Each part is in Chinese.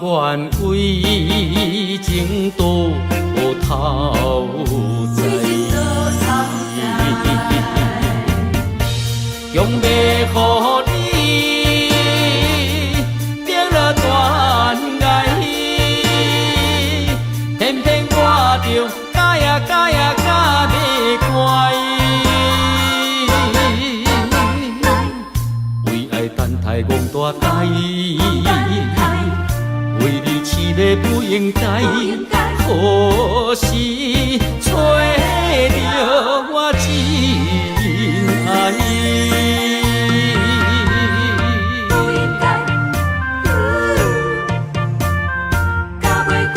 愿为情多头在，强要予你定了断崖，偏偏我着假呀假呀假袂乖，为爱等待戆大台。为你痴迷不应该，可惜找到我真爱。不应该，甲袂乖，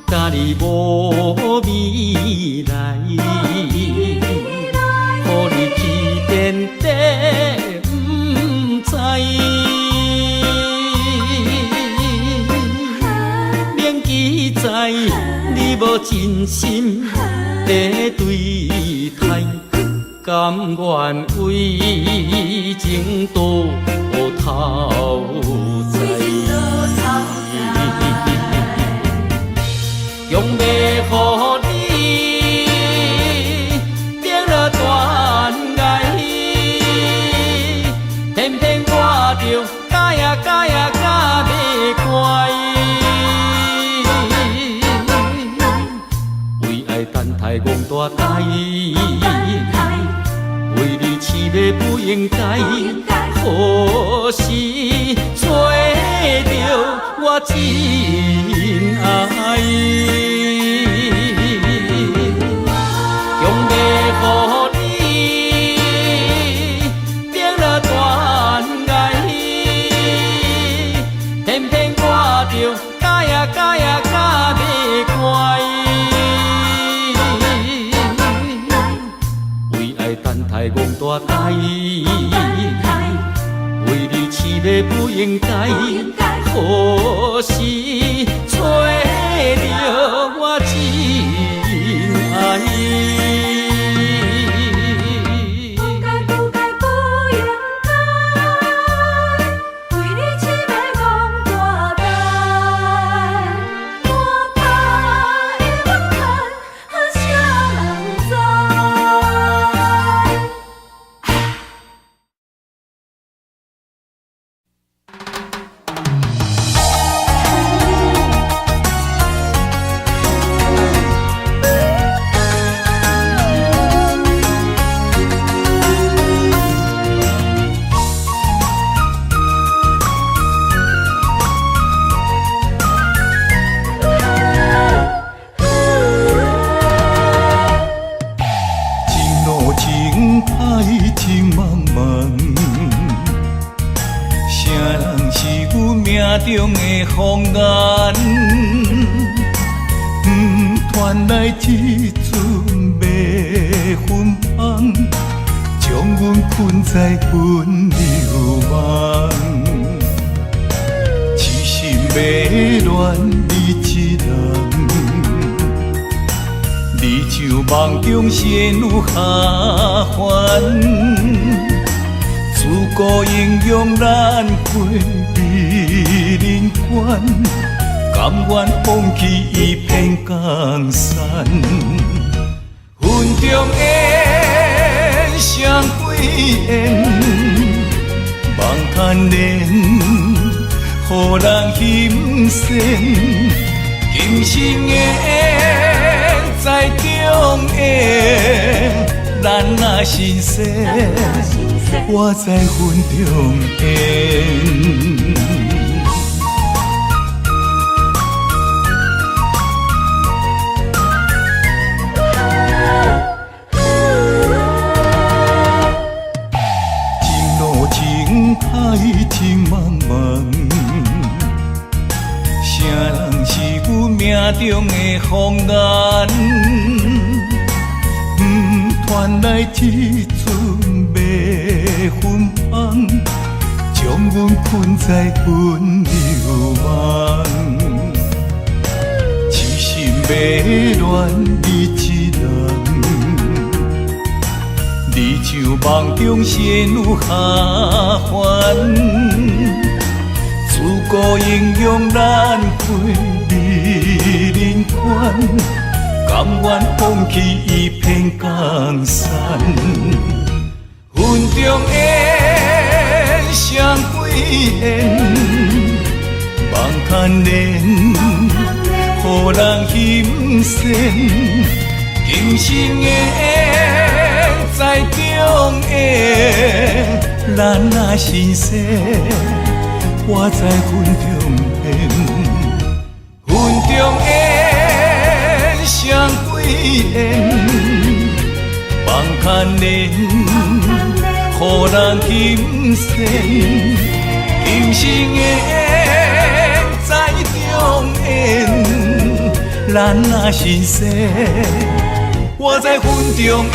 甲你无未来，予你去遍地不知，免记载你无真心在对待，甘愿为情多头在。强要予你定了断崖，偏偏我着假呀假呀假袂乖，为爱等待戆大台，为你痴迷不应该，可惜找到我真爱。予你定了断崖，偏偏我着假呀假呀假袂乖，为爱等待戆大台，为你痴迷不应该，可惜找到我真爱。中的风眼，传来一阵迷魂香，将阮困在温柔梦。痴心迷恋你一人，你像梦中仙女下凡，自古英勇难过。人关，甘愿放弃一片江山。云中烟双对烟，梦贪恋，予人心酸。今生缘在中烟，咱若心生，我在云中烟。海情茫茫，谁人是阮命中的风眼？原来天阵要分芳，将阮困在温柔梦。痴心要恋你一人，你像梦中仙女下凡，自古英雄难归美人关。甘愿放弃一片江山，云中烟，双归烟，梦牵连，予人心酸。今生的缘，在中缘，咱若心生，我在云中缘，云中缘。双归烟，梦牵连，予人心酸。今生的缘，在中缘，咱若心生，我在云中缘。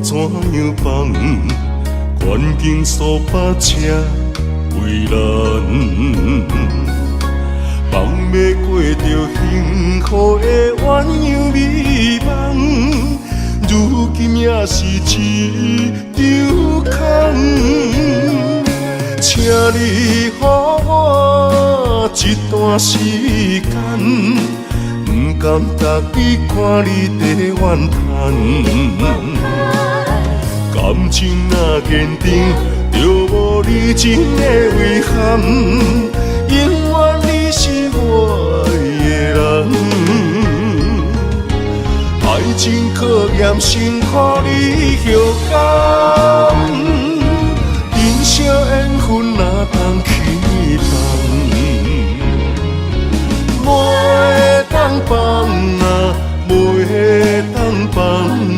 怎样放？环境数百车为难，放要过着幸福的鸳鸯美梦，如今也是一场空。请你予我一段时间，不甘逐日看你在怨叹。感情若坚定，就无你真的遗憾。永远你是我的人，爱情考验先予你后感。人生缘分哪通去放？袂当放啊，袂当放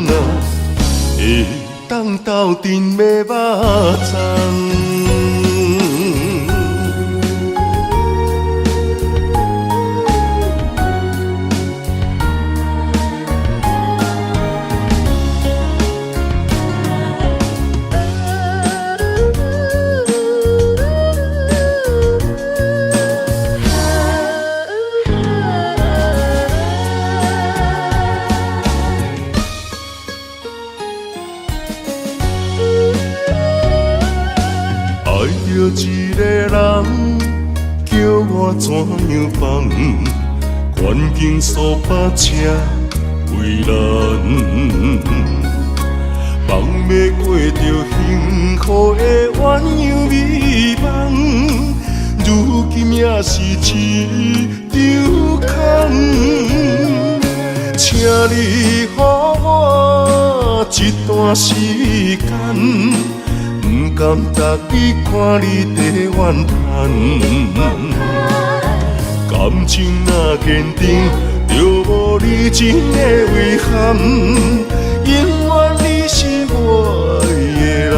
啊，会当斗阵的肉粽。一个人叫我怎样放？环境数百车为难，放要过着幸福的鸳鸯美梦，如今也是一场空。请你予我一段时间，不甘逐日看你在怨叹。感情若坚定，就无你真的遗憾。永远你是我的人，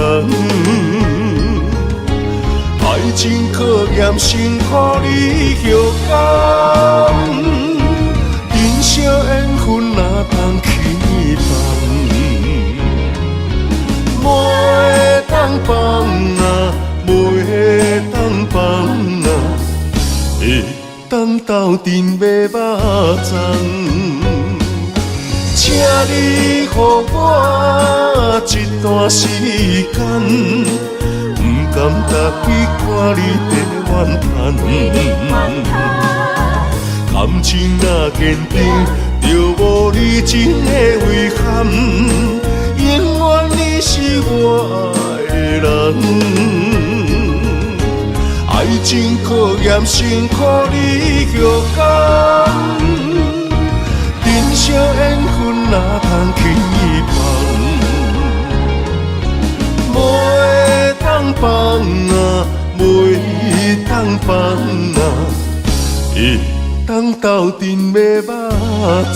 爱情考验先予你后感。人生缘分哪通去放？袂当放啊，袂当放啊，会当斗阵的肉粽。请你予我一段时间，不甘答去看你在怨叹。感情若坚定，就无你真的遗憾。永远你是我的人。爱情考验辛苦你勇敢，人生缘分哪通轻易放？无会当放啊，袂当放啊，会当斗阵要肉粽。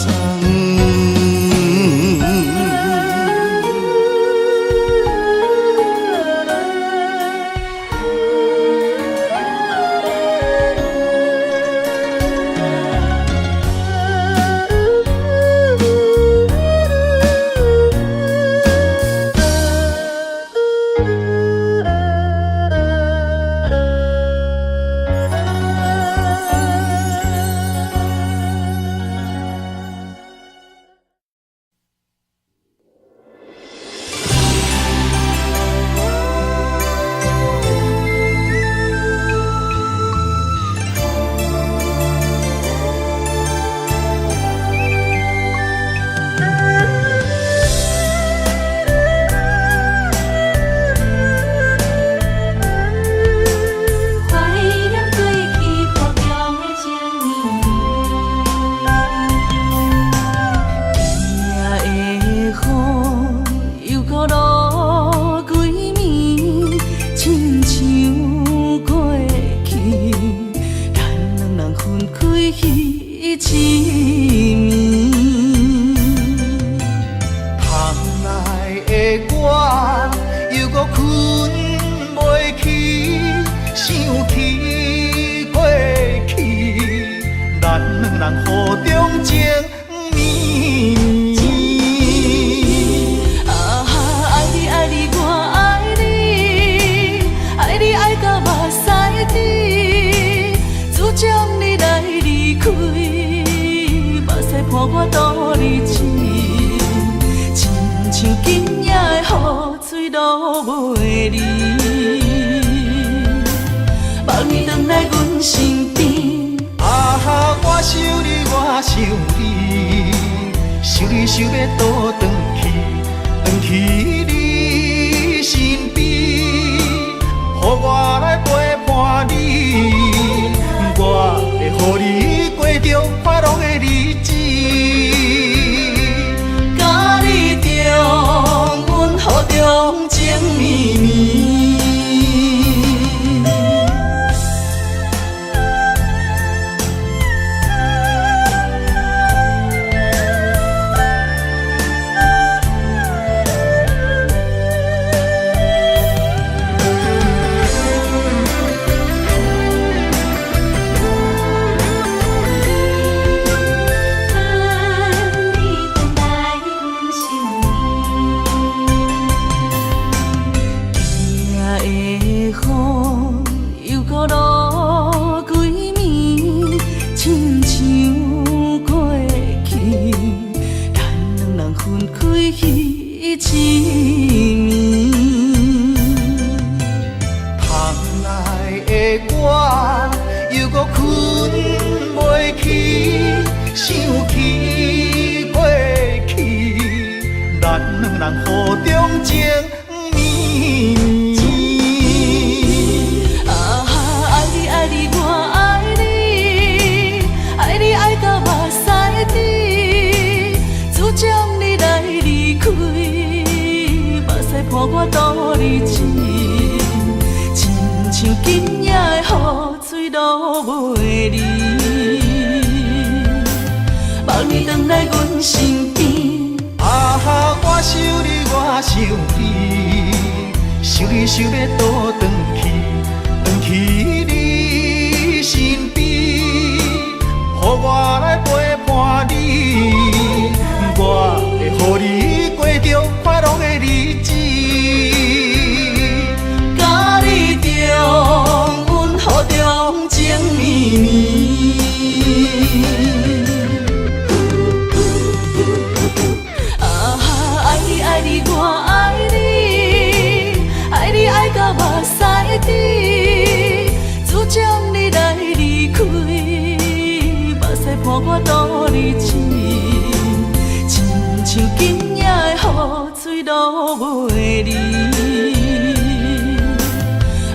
落袂离。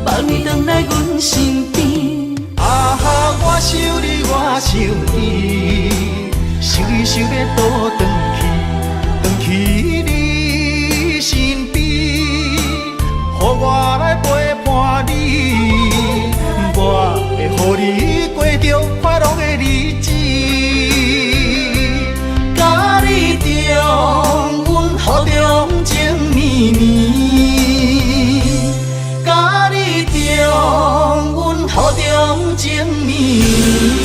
望你回来阮身边，啊哈，我想你，我想你，想你想要倒转去你身边，予我来陪伴你，我会予你过着快乐的日子。甲你重温雨中情绵绵，甲你重温雨中情绵绵。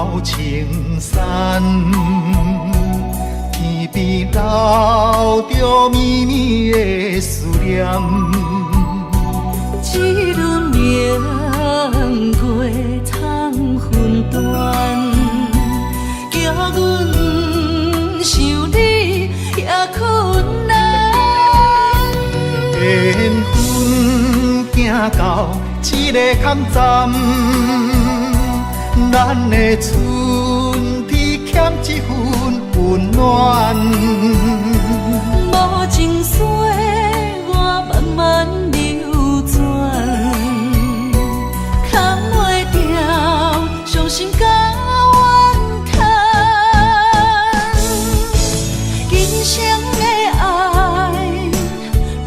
了青山，天边留着绵绵的思念。一轮明月藏魂断，叫阮想你也困难。缘分行到一个坎站，咱的春天欠一份温暖。无情水我慢慢流转，扛袂掉伤心甲怨叹。今生的爱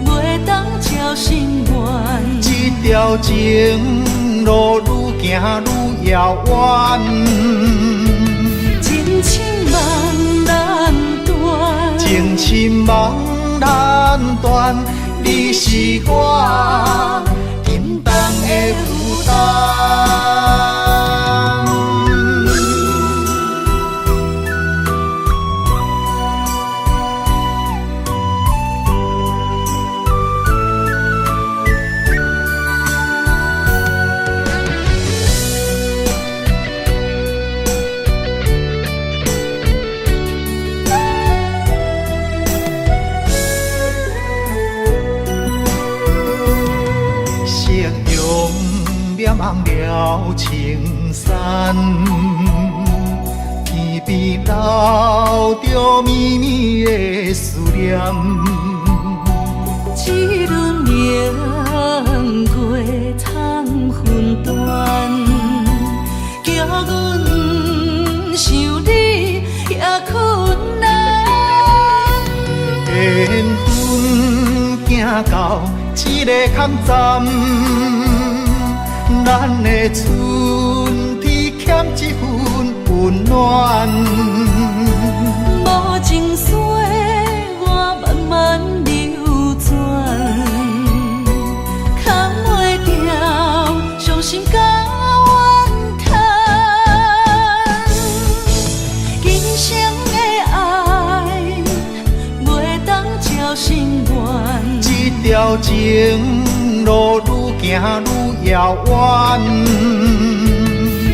袂当照心愿，这条情路愈行愈遥远，情深梦难断，情深梦难断。你是我沉重的负担。望了青山，天边留着绵绵的思念。一轮明月藏魂断，叫阮想你也困难。缘分行到一个坎站，咱的春天欠一份温暖。无情水我慢慢流转，扛袂掉伤心甲怨叹。今生的爱袂当照心愿，这条情路愈行愈遥远，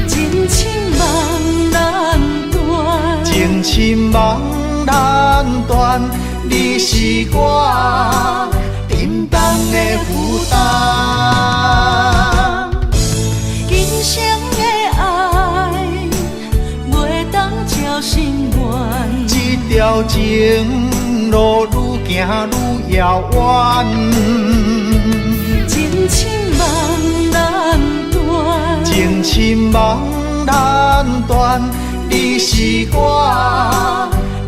情深梦难断，情深梦难断。你是我沉重的负担。今生的爱袂当照心愿，这条情路愈行愈遥远，情深梦难断，情深梦难断。你是我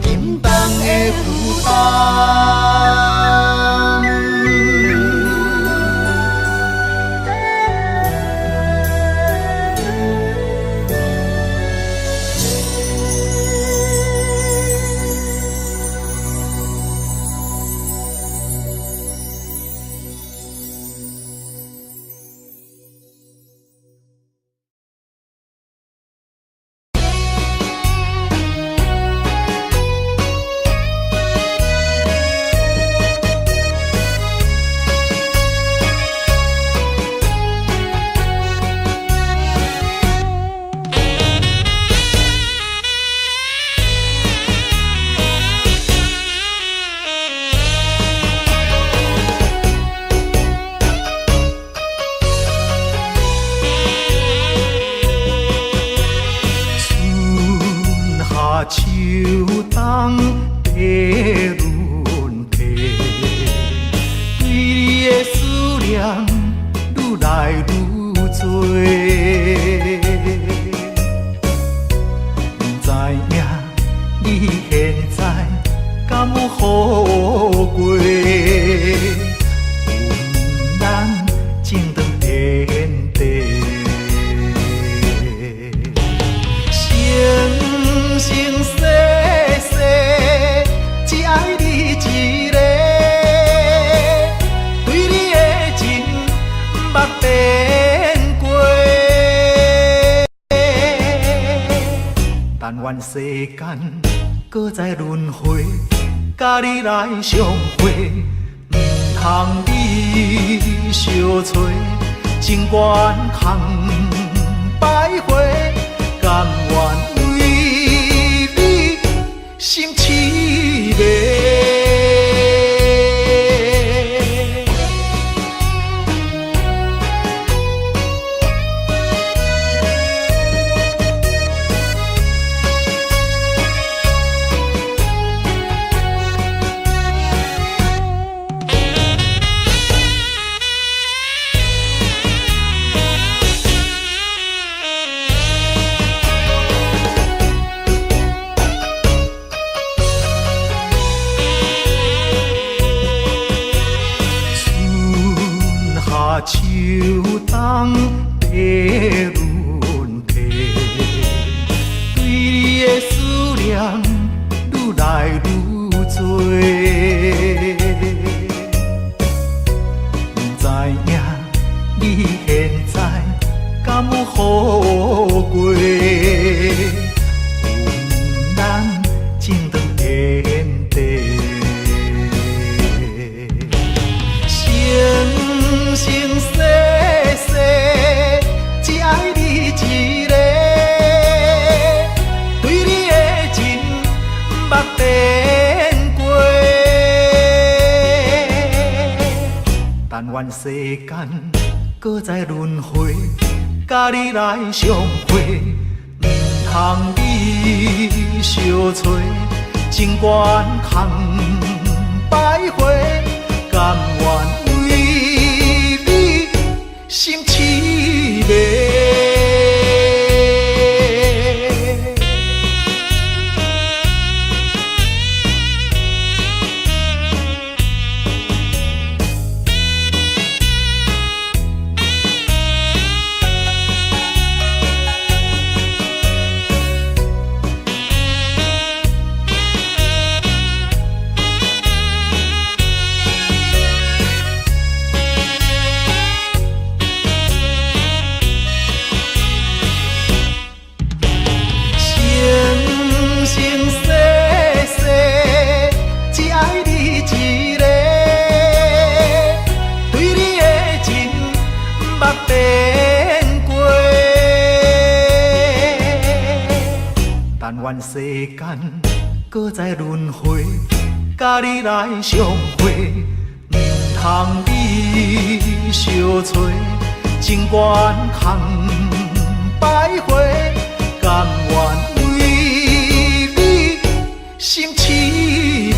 沉重的负担。秋冬地轮替，对你的思念愈来愈多。不知影你现在敢有好过？阮咱情长天地。生生世世，只爱你一个，对你的情捌变过。愿世间搁再轮回，甲你来相会，毋通你相找，情缘空摆回，甘愿为你心痴迷。秋冬的轮替，对你的思念愈来愈多。不知影你现在敢有好过？有咱前段天地。生生世世，只爱你一个，对你的情目电过。但愿世间搁再轮回，甲你来相会，毋通你相找，情缘空摆回，甘愿。心痴迷。但愿世间搁再轮回，甲你来相会，毋通你相找，情缘空摆回，甘愿为你心痴迷。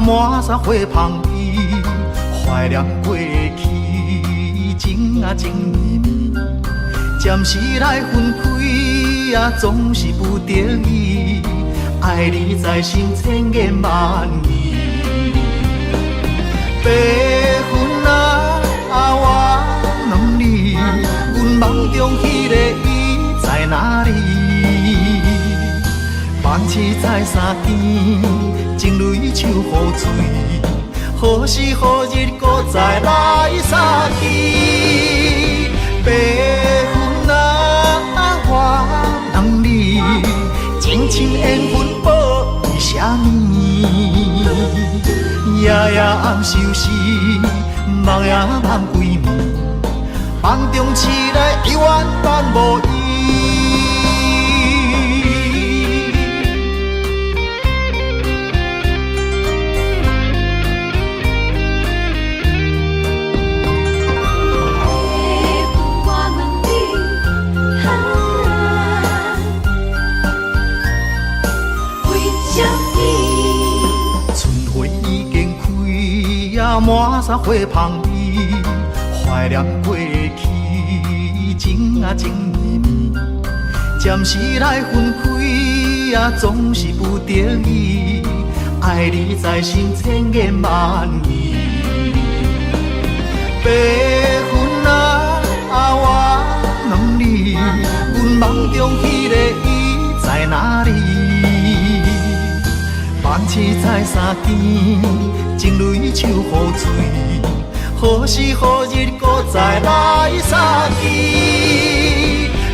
满山花香味，怀念过去情啊情绵，暂时来分开总是不得已，爱你在心千言万语。白云我问你，阮梦中迄个伊在哪里？梦醒在山边，情泪像雨水，何时何日搁再来相见？白云我问你，情深缘分报为什么？夜夜暗相思，梦也梦几暝，梦中醒来犹原伴无依。满山花香味，怀念过去，情啊情绵绵。暂时来分开，总是不得已。爱你在心，千言万语。白云啊，我问你，阮梦中迄个伊在哪里？梦醒在山间，情泪手雨水，何时何日搁再来相见？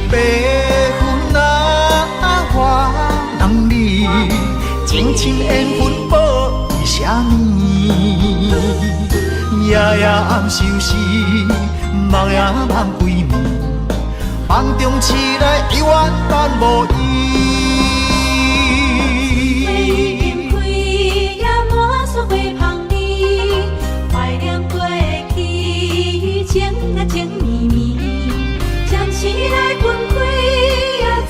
白云啊，我问你，情深缘分报为啥物？夜夜暗相思，梦也梦归暝，梦中醒来永远等无伊。情绵绵，暂时来分开，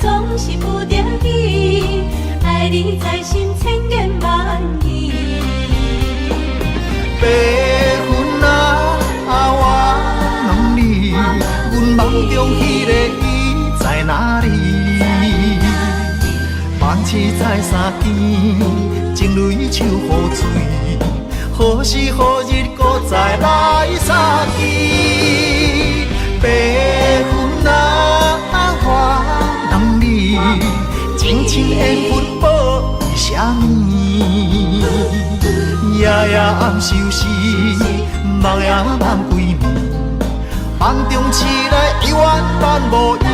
总是不得已。爱你在心，千言万语。白云啊，我问你，阮梦中迄个伊在哪里？梦醒在山间，情泪手雨水，何时何日搁再来相见？白云啊，我问你，情深缘分报为啥物？夜夜暗相思，梦也梦归暝，梦中醒来永远等无伊。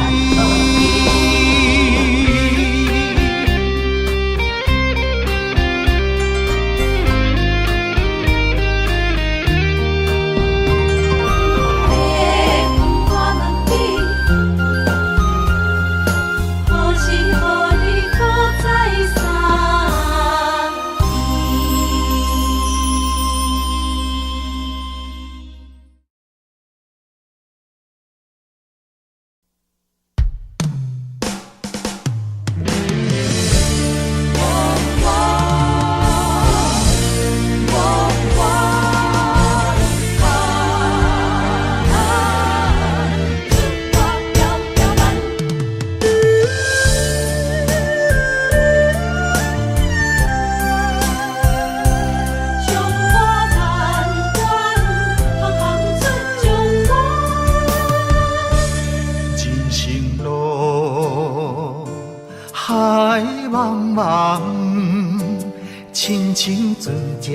亲像船只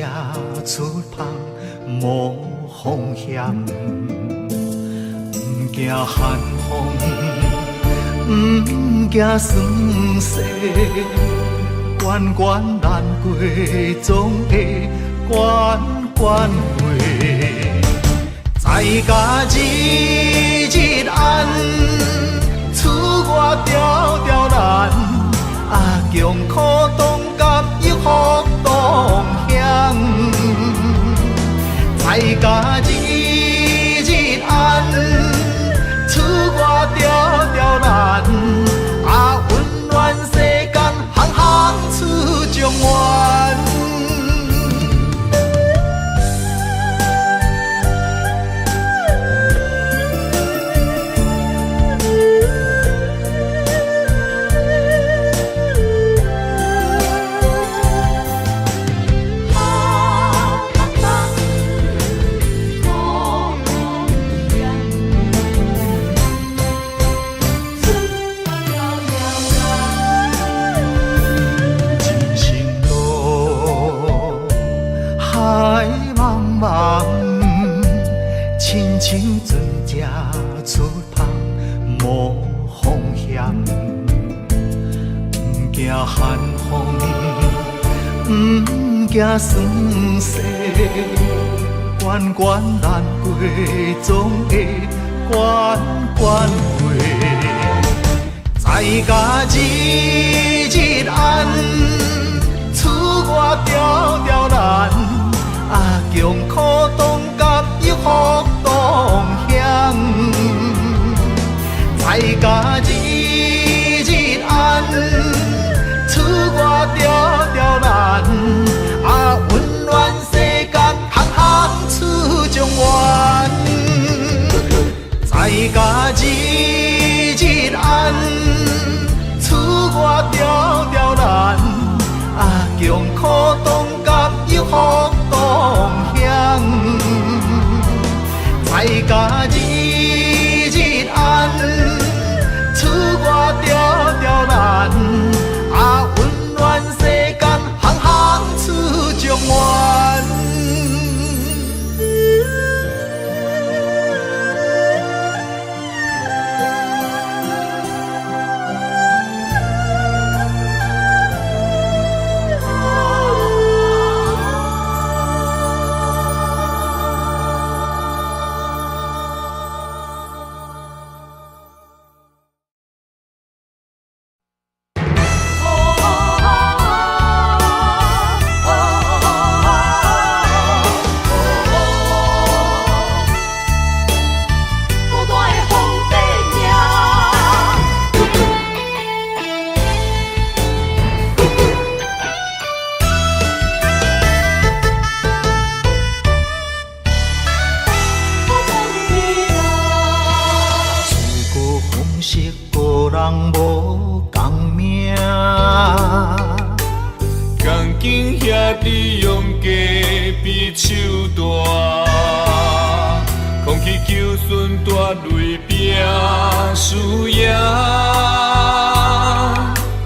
出航无风险，不惊寒风，不惊霜雪，关关难过，总会关关过。在家日日暗，厝外条条难，强苦当甘抑福当险。在家日日暗，厝外条条难，温暖世间行行出状元。亲像船只出航无风险，不惊寒风，不惊霜雪，关关难过，总会关关过。在家日日暗，厝外条条难，强苦当甘抑福当险。在家日日暗，厝外条条难，温暖世间行行出用苦当甘，又福当享，在家日日安，厝外条条难，温暖世间，行行出状元。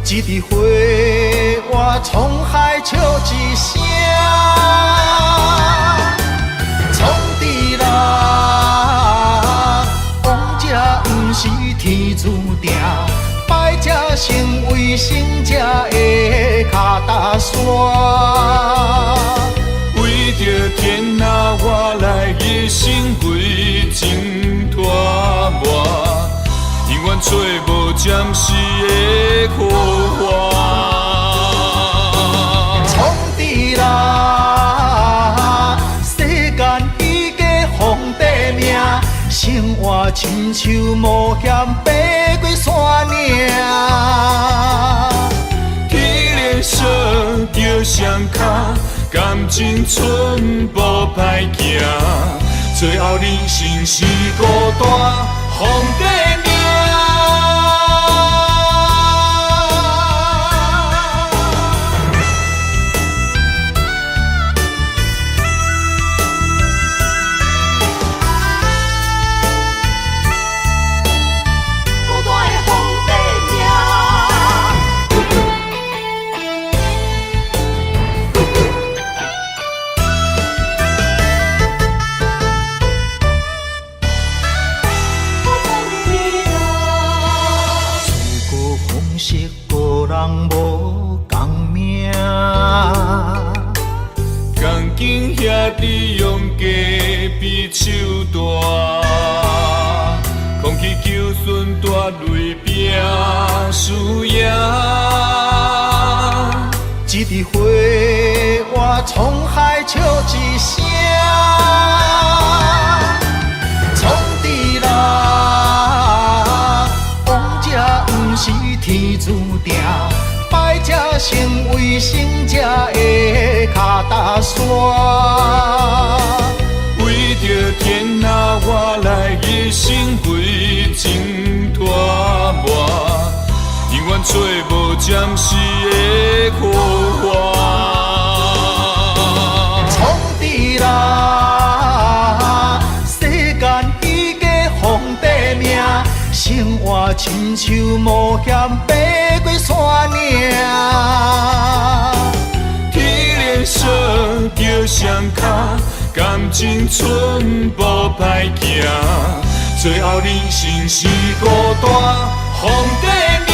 一枝花，我沧海笑一声，创治人，王者不是天注定，败者成为胜者的脚踏山。为着天下，我来一生为情拖磨。永远找无暂时的苦患，创治人，世间伊家皇帝命，生活亲像冒险爬过山岭。体力少着双脚，感情寸步歹行，最后人生是孤单皇帝命。手大，空气求顺大泪拼输赢。一枝花，我沧海笑一声，创治人，王者不是天注定，败者成为胜者的脚踏山。为着天下，我来一生为情拖磨，永远找无暂时的苦患。创治人，世间伊家皇帝命，生活亲像冒险爬过山岭。体力少着双脚，感情寸步歹行，最后人生是孤单皇帝命。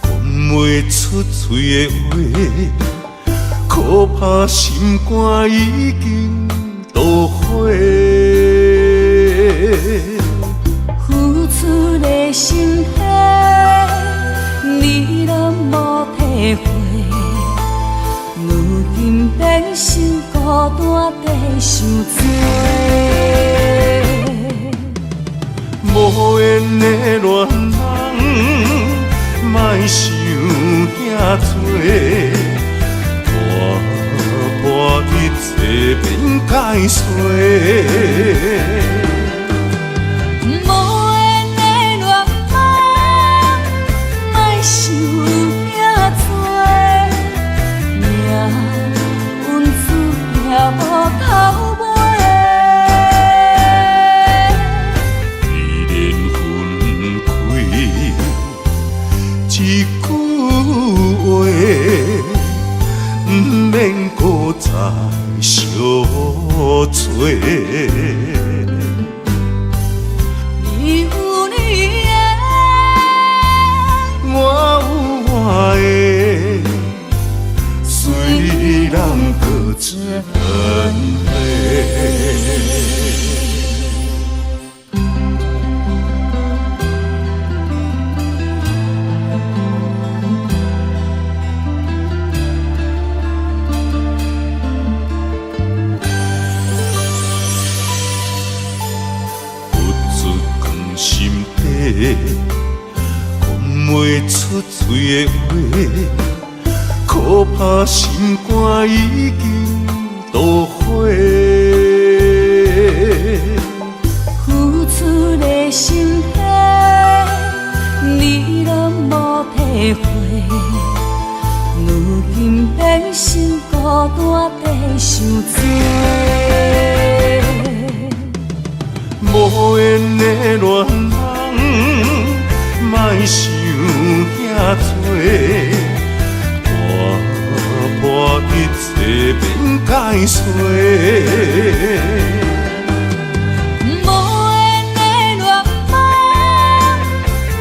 讲袂出嘴的话，可怕心肝已经都火。付出的心血，你拢无体会。如今变成孤单地受罪。无缘的恋人，莫想遐多，破一切变解释。你有你的，我有我的，虽然各自分离。讲袂出嘴的话，可怕心肝已经都火。付出的心血，你拢无体会。如今变成孤单地受罪。无缘的恋人，莫想遐多，破一切变解释。无缘的恋人，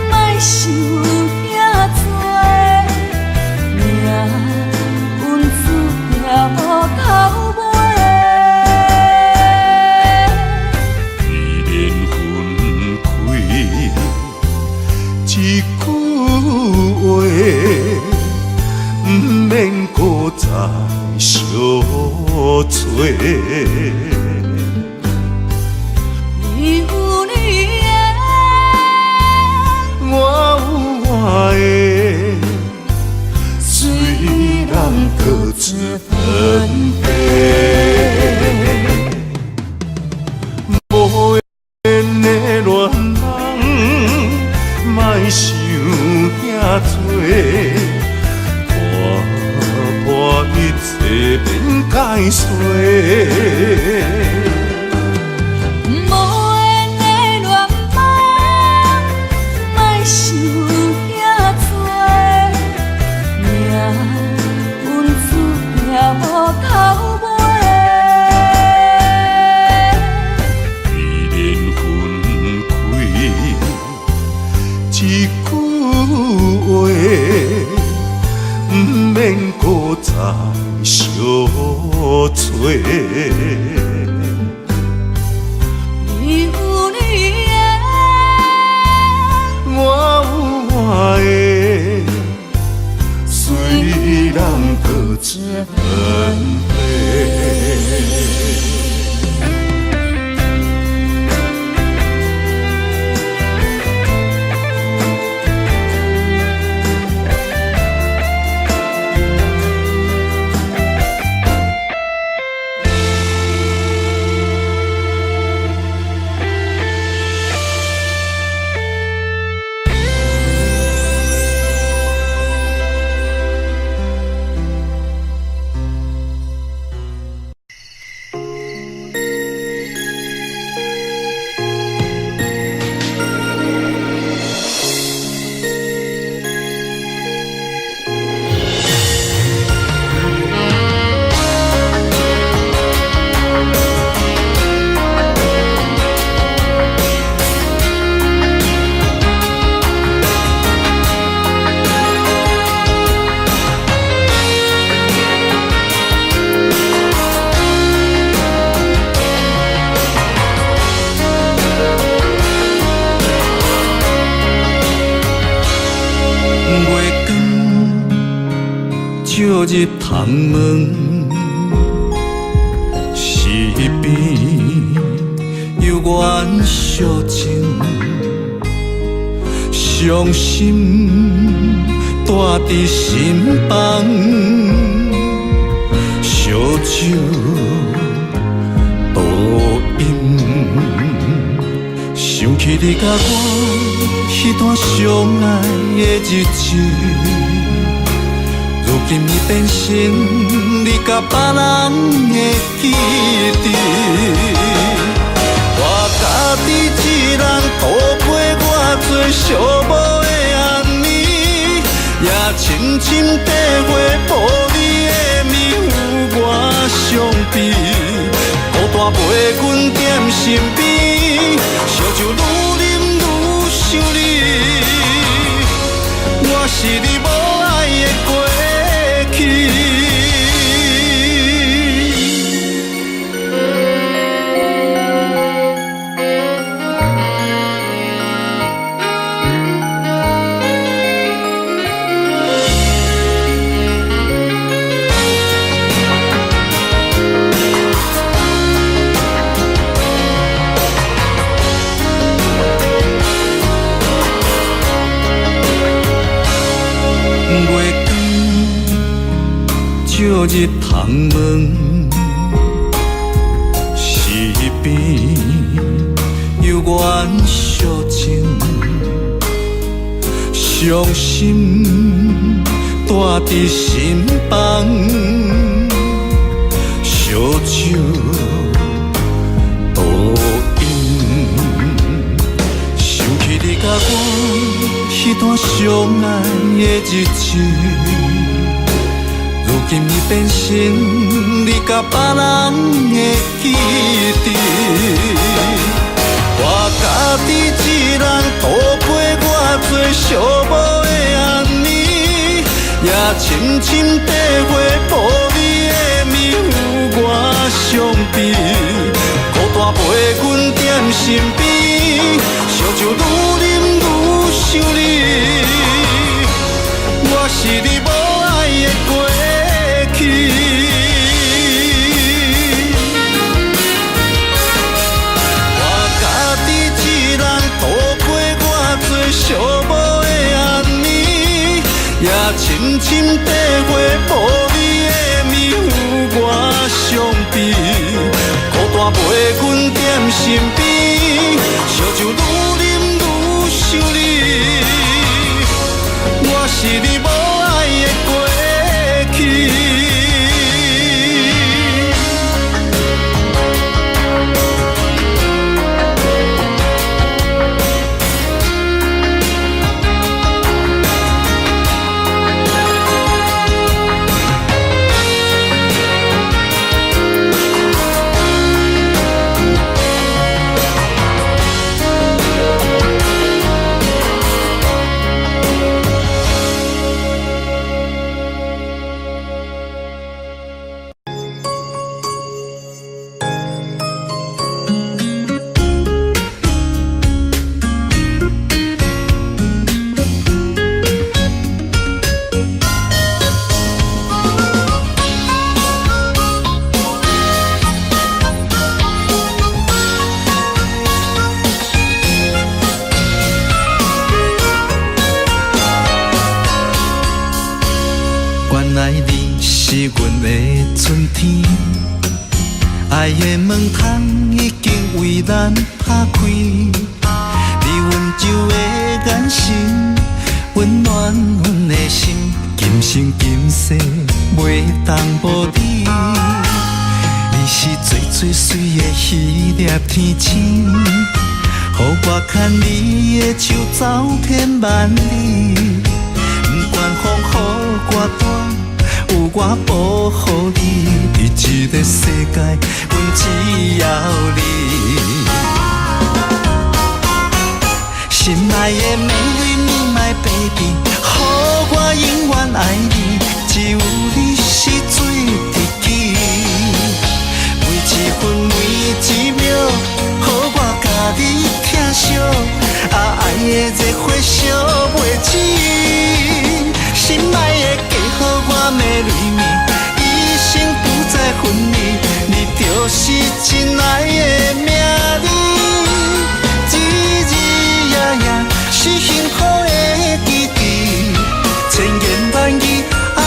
莫想遐多，命运注定无头尾。一句话，不免搁再相找。你有你的，我有我的，虽然各自分开。无缘的恋人，莫想遐多，破一切变解释。无缘的恋人，莫想遐多，命运注定无头尾。一句话，不免搁再相找。你有你的，我有我的，虽然各自分开。照入窗门，西边犹原烧情，伤心带伫心房，烧酒倒饮，想起你甲我迄段相爱的日子。如今已变成你甲别人的记忆，我家己一人度过我最寂寞的暗暝，也深深体会无你的面有我伤悲，孤单陪阮踮身边，烧酒愈啉愈想你，我是你无爱的过去。月光照入窗门，西边犹原烧情，伤心带伫心房，烧酒倒饮，想起你甲我迄段相爱的日子，如今已变成你甲别人的记忆。我家己一人度过我最寂寞的暗暝，也深深体会无你的面有我伤悲，孤单陪阮踮身边，烧酒愈啉愈想你，我是你无爱的过去。我家己一人度过我最寂寞的暗暝，也深深体会无你的面有我伤悲，孤单陪阮踮身边，烧酒愈啉愈想你，我是你无爱的过去。原来你是阮的春天，爱的门窗已经为咱打开，你温柔的眼神温暖阮的心，今生今世袂当无你。你是最最水的迄粒天星，予我牵你的手走遍万里，不管风雨多大，有我保护你，伫这个世界，阮只要你。心爱的美丽你my baby， 予我永远爱你，只有你是最知己。每一分每一秒，予我甲你疼惜，爱的热火烧袂止。心爱的嫁予我美丽就是真爱的名字，日日夜夜是幸福的记忆，千言万语 I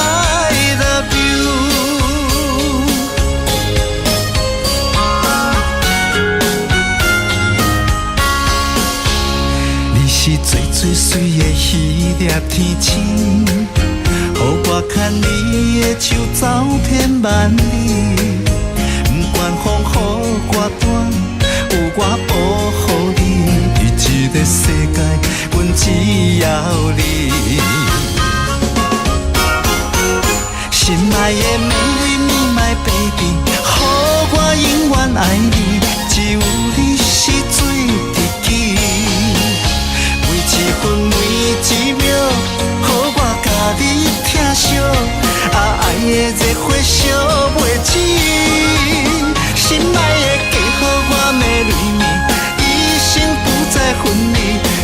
love you。你是最最水的迄粒天星，予我牵你的手走遍万里。不管风雨我断，有我保护你。这个世界，阮只要你。心爱的美丽你 my baby， 予我永远爱你，只有你是最知己。每一分每一秒，予我甲你疼惜，爱的热火烧袂止。心爱的嫁予我的蕊蜜，一生不再分离，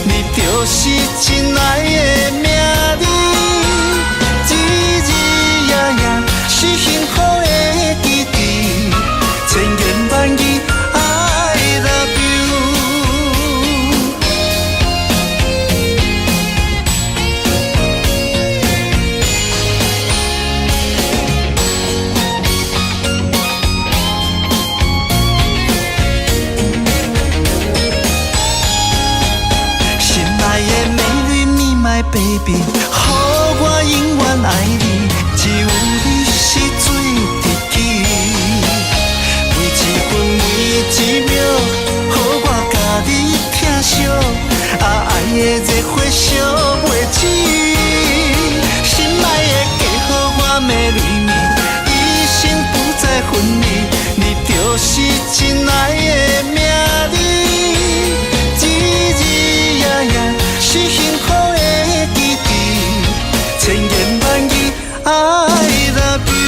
你就是真爱的名字。日日夜夜是幸福的记忆，千言万语 I love you。心爱的美女你 my baby， 予我永远爱你，只有你是最知己。每一分每一秒，予我甲你疼惜，爱的热火烧袂止。心爱的嫁予我的蕊蜜，一生不再分离，你就是真爱的名字。日日夜夜是幸福的记忆，千言万语 I love you。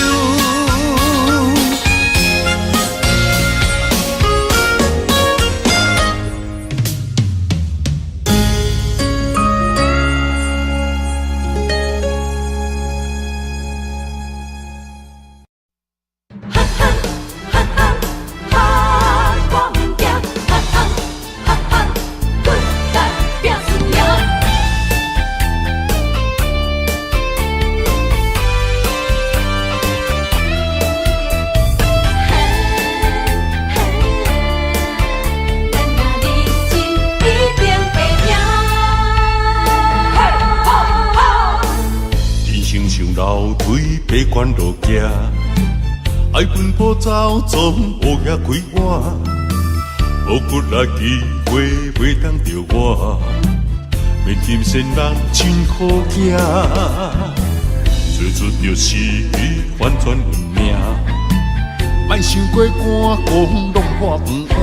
悲观路行，爱奔波走总乌鸦开我，无骨力机会袂当着我，面金仙人真好行，做出着是反转运命，莫想过寒讲拢破饭碗，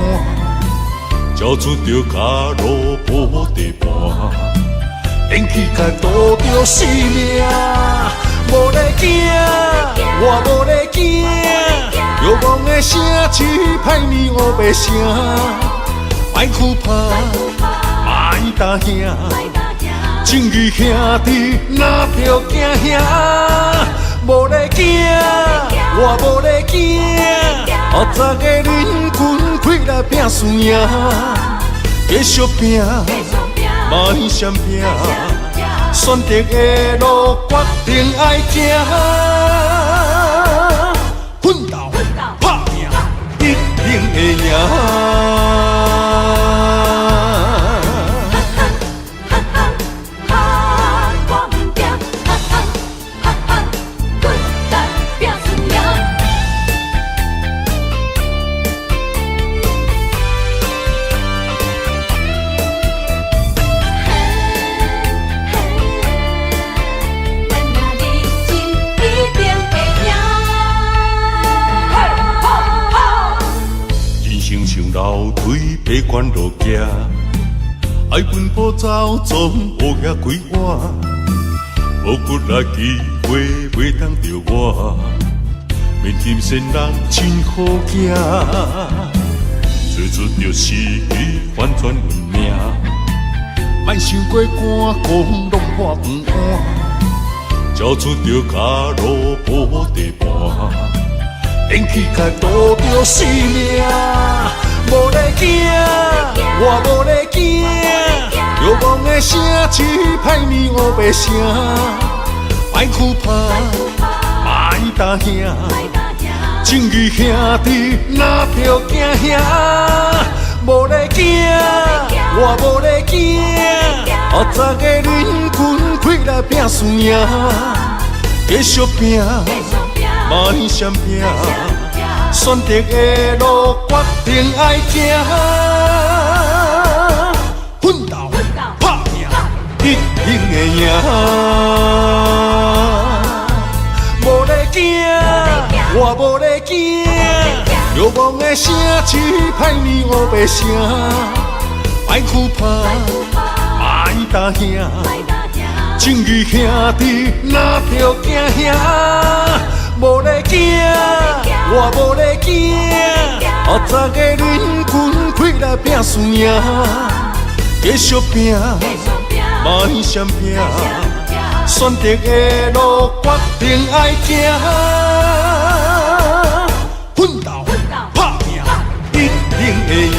交出着脚路无地盘，连起该渡着生命。无咧惊，我无咧惊，欲望的声气歹你乌白声，莫哭怕，莫打兄，正义兄弟哪着惊兄？无咧惊，我无咧惊，20个人群开来拼输赢，继续拼，莫闪拼。选择的路，决定爱行，奋斗拍拼，一定会赢。楼梯悲观路行，爱奔波走总乌鸦开我，无骨力机会袂当着我，面金仙人真好行，做出着是反转运命，莫想过寒讲拢破饭碗，交出着脚路无地盘。连去甲赌着性命，无咧惊，我无咧惊，绝望的声只歹面黑白声，莫哭怕，莫答兄，正义兄弟哪着惊兄，无咧惊，我无咧惊，后早个恁群开来拼输赢，继续拼，莫闪拼。选择的路，决定爱行，奋斗拍拼，一定会赢。无咧惊，我无咧惊，绝望的声只歹面黑白声，莫哭怕，莫答兄，正义兄弟哪着惊兄。无咧惊，我无咧惊，后早个恁群开来拼输赢，继续拼，莫闪拼，选择的路决定爱行，奋斗拍拼，一定会赢。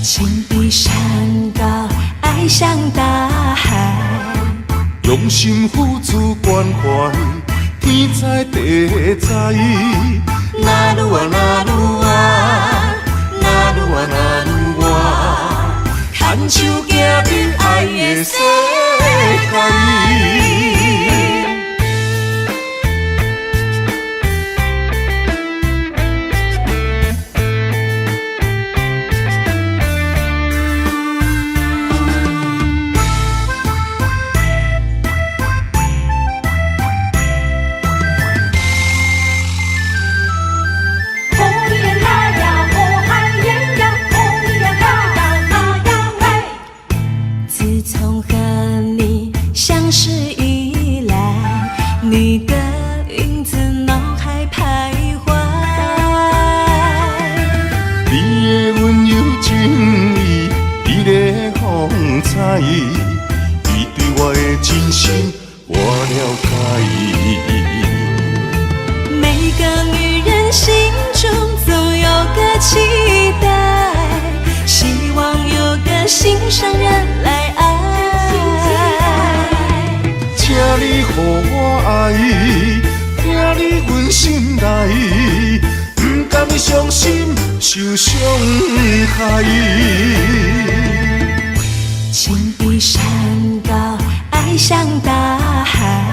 情比山高，爱像大海，用心付出关怀，天知地知。那路啊那路啊，那路啊那路啊，牵手行入爱的世界。你对我的真心我了解。每个女人心中总有个期待，希望有个心上人来爱。请你予我爱，听你阮心内，不甘伤心受伤害。情比山高，爱像大海，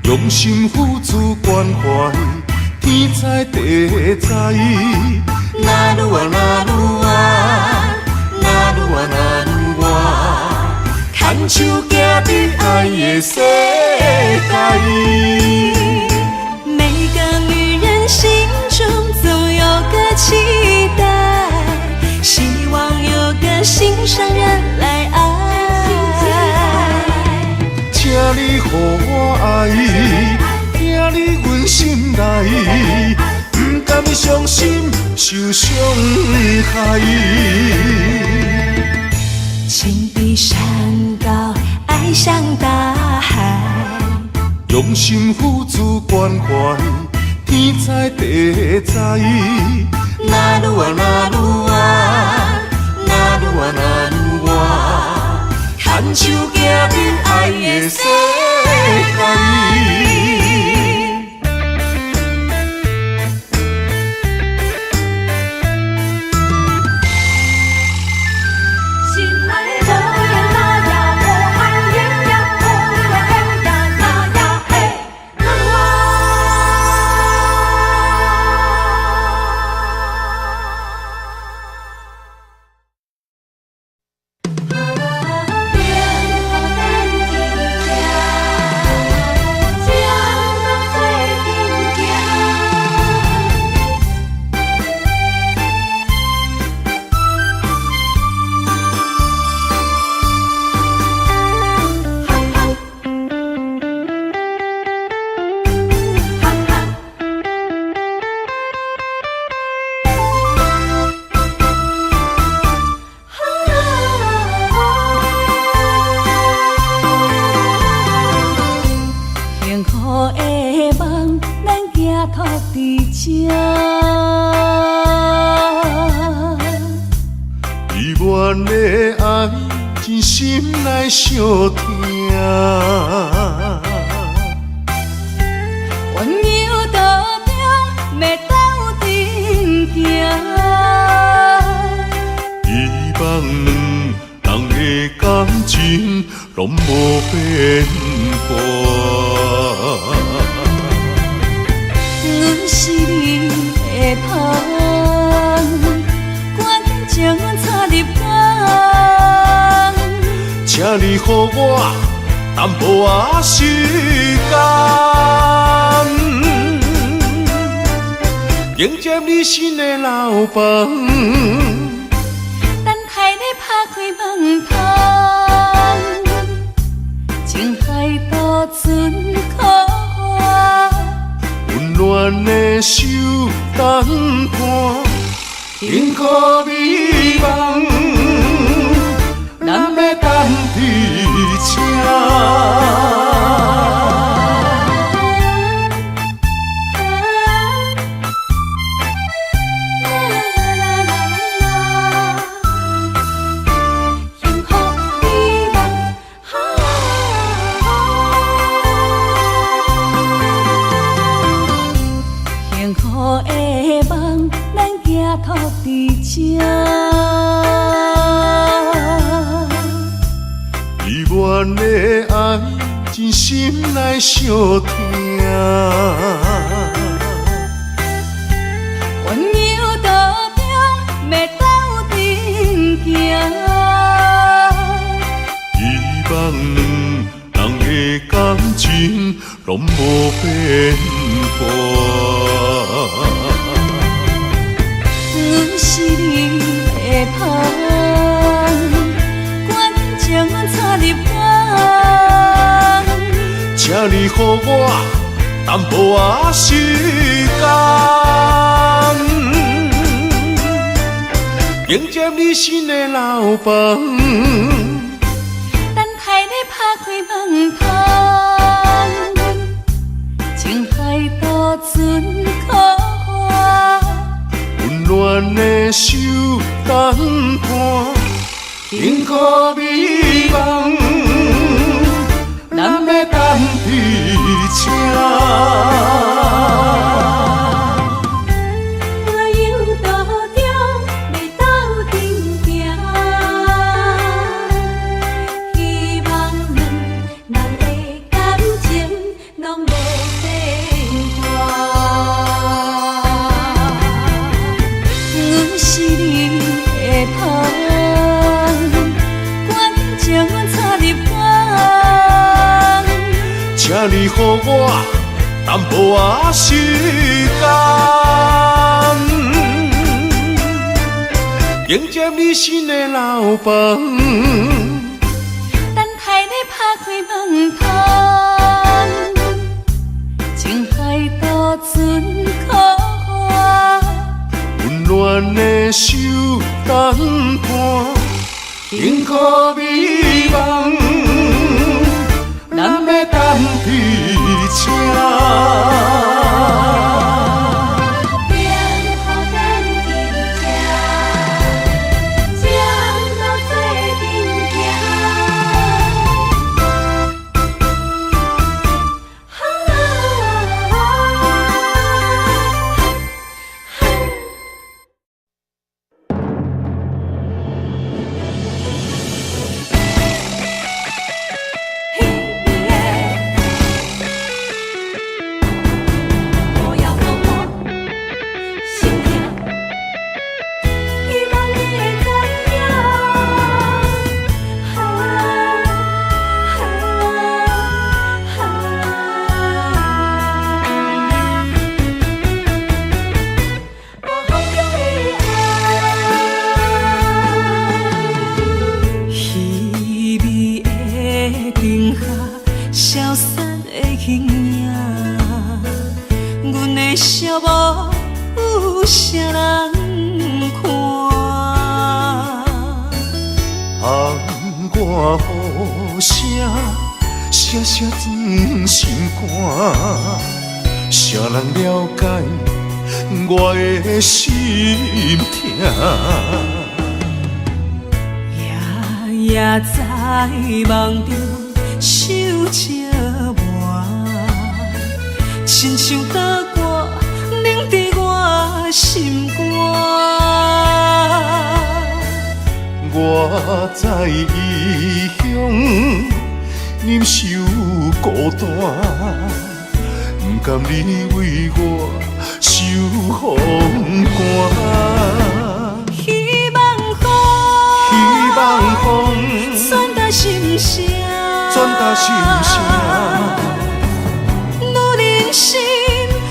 用心付出关怀，天知地知。那路啊那路啊，那路啊那路啊，牵手行入爱的世界。每心受伤害。情比山高，爱上大海。用心付出关怀，天知地知。那愈啊那愈啊，那愈啊那愈啊，牵手行入爱的世界。依恋的爱，真心内相疼。温柔道中，要斗阵行。希望两人的感情拢无变化。阮是你的香，关将插入肝。请你予我淡薄仔时间，迎接你新的老房。等待你拍开门窗，情海渡船靠岸。温暖的手等伴，幸福美梦，咱要等伫车。依恋的爱，真心内相疼。温柔道中，要斗阵行。希望两人的感情拢无变化。阮是你的香，关将插入肝。请你予我淡薄仔时间，迎接你新的老房。等待你拍开门窗，情海渡船靠岸。温暖的手等伴，幸福美梦，咱要等伫车。温柔道中，要斗阵行。希望两人的感情拢无变化。阮是你的香，关将插入肝。请你予我淡薄仔时间，迎接你新的老房。等待你拍开门窗，情海渡船靠岸。咱的手等伴，幸福美梦，咱要等伫这。写写真心肝，谁人了解我的心痛？夜夜在梦中想着我，亲像刀割凝伫我心肝。我在异乡。忍受孤单，不甘你为我受风寒。希望风传达心声，女人心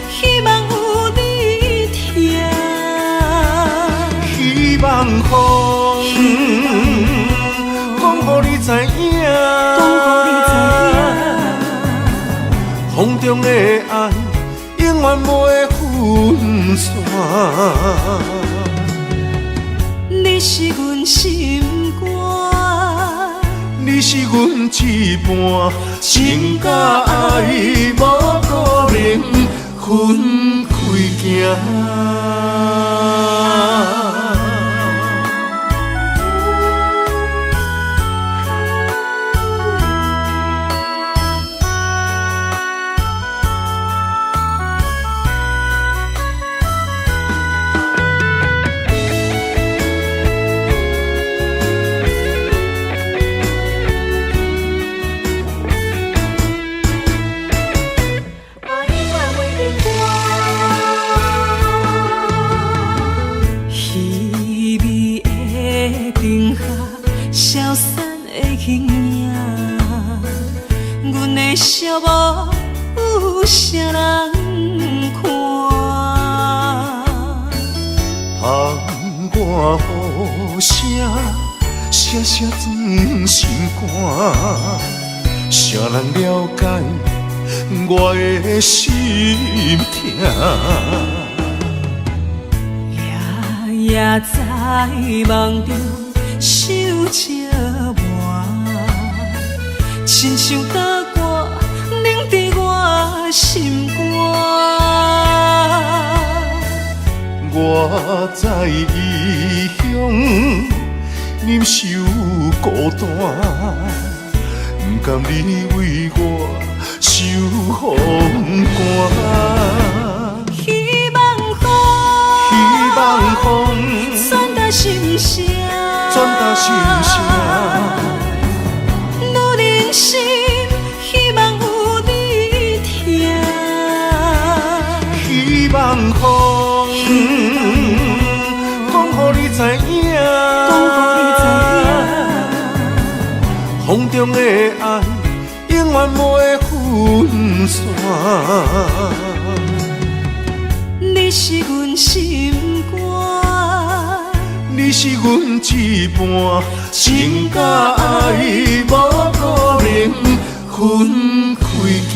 希望有你听。希望风讲予你知影。风中的爱，永远不会分散。你是阮心肝，你是阮一半，情甲爱无可能分开行。寂寞有啥人看？窗外雨声，写写装心肝。谁人了解我的心痛？夜夜在梦中想着我，亲像刀割凝伫我心肝。我在异乡忍受孤单，不甘你为我受风寒。希望风传达心声，女人心希望有你听。希望风讲予你知影，风中的爱永远不会分散。你是阮心肝，你是阮一半，情甲爱无可能分开行。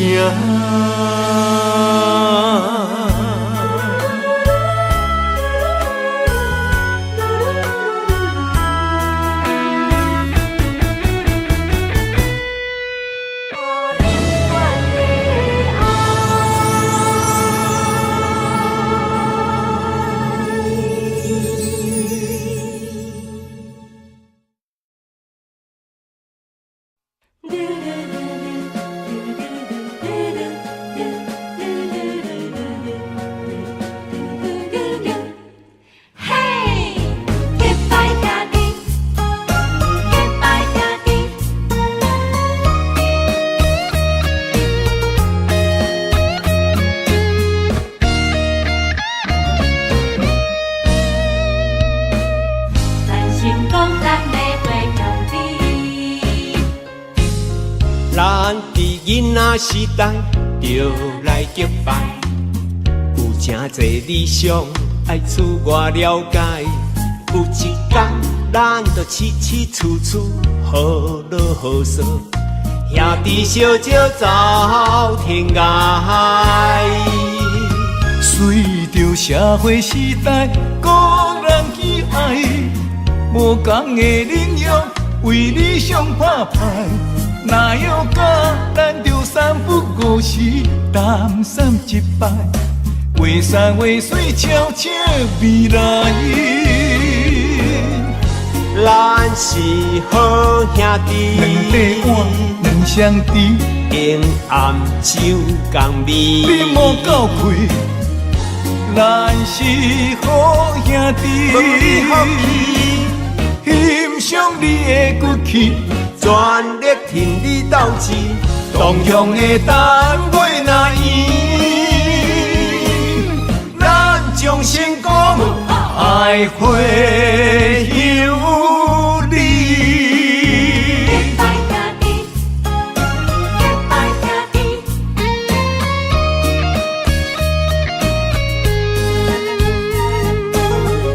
囡仔时代就来结拜，有真侪理想爱自我了解。有一天，咱就起起厝厝好落好说，兄弟小招走天涯。随着社会时代，个人喜爱，无同的领域为理想打拼。哪有假，咱着三不五时，谈三一摆，画山画水，悄悄未来。咱是好兄弟，两块碗，两双池，用暗酒共味。你莫够开，咱是好兄弟，欣赏你的骨气。全力挺你斗志，同样的单位若圆，咱将成功爱会有你。结拜兄弟，结拜兄弟，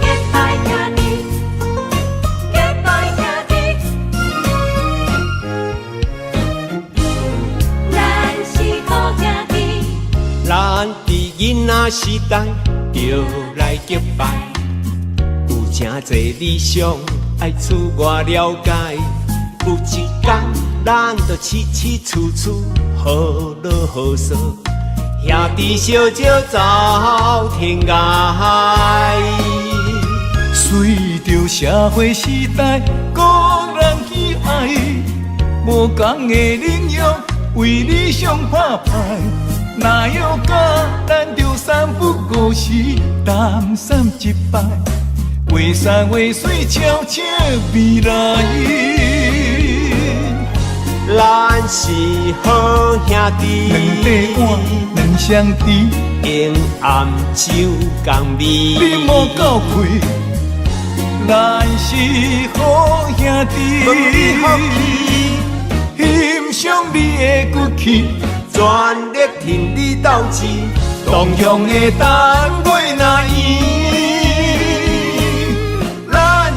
结拜兄弟，结拜兄弟。咱是好兄弟，咱伫囡仔时代就来结拜，有真侪理想爱自我了解。有一天，咱就起起厝厝好落好说，兄弟小招走天涯。随着社会时代，个人喜爱，无同的领域为理想打拼。哪有假，咱着三不五时，谈三一摆，画山画水，悄悄未来。咱是好兄弟，两块碗，两双池，用暗酒共味。你莫够开，咱是好兄弟，欣赏你的骨气。全力挺你斗志，同样的单位若圆，咱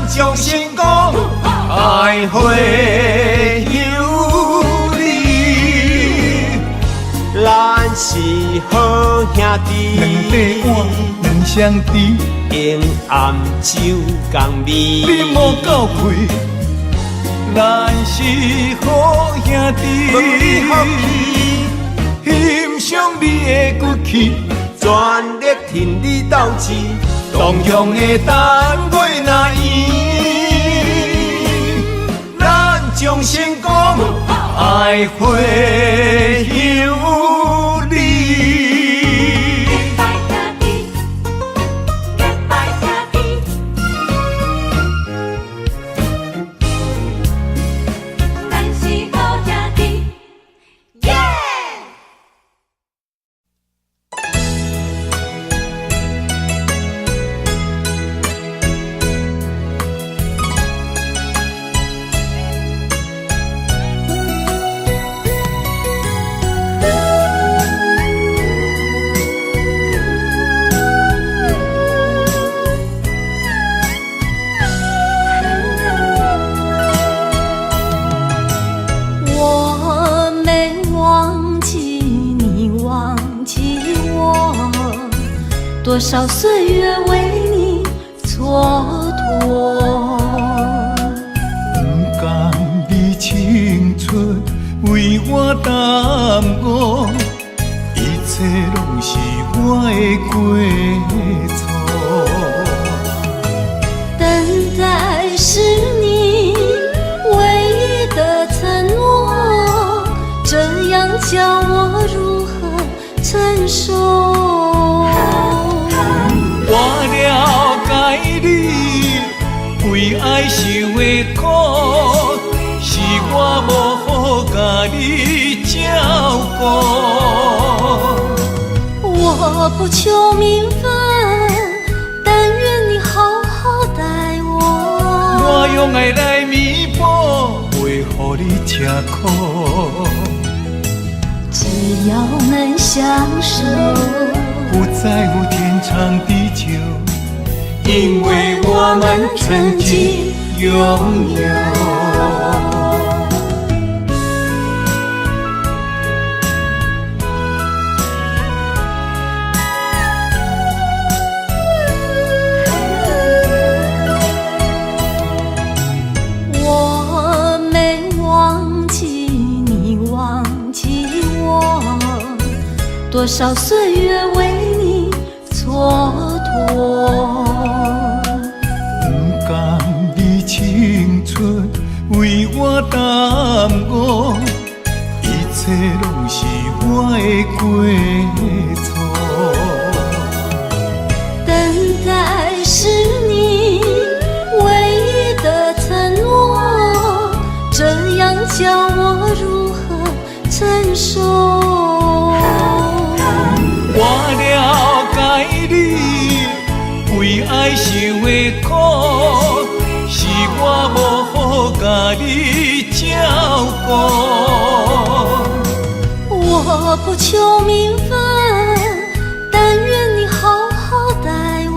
将成功爱会有你。咱是好兄弟，两块碗，两双池，用暗酒共味。你莫够开，咱是好兄弟。欣赏你的骨气，全力挺你斗志，同样的单位若圆，咱将成功爱会有你。结拜兄弟，结拜兄弟，咱是好兄弟，耶！我没忘记你，忘记我，多少岁月为你蹉跎。不甘你青春为我耽误，一切拢是我的过错。等待是你唯一的承诺，这样叫我如何承受？我了解你为爱受的苦，是我无好甲你照顾。我不求名分，但愿你好好待我。我用爱来弥补，袂予你吃苦。要能相守，不在乎天长地久，因为我们曾经拥有。我没忘记你，忘记我，多少岁月为你蹉跎。不甘你青春为我耽误，一切拢是我的过错。等待是你唯一的承诺，这样叫我如何承受？我了解你为爱受的苦，是我无好甲你照顾。我不求名分，但愿你好好待我。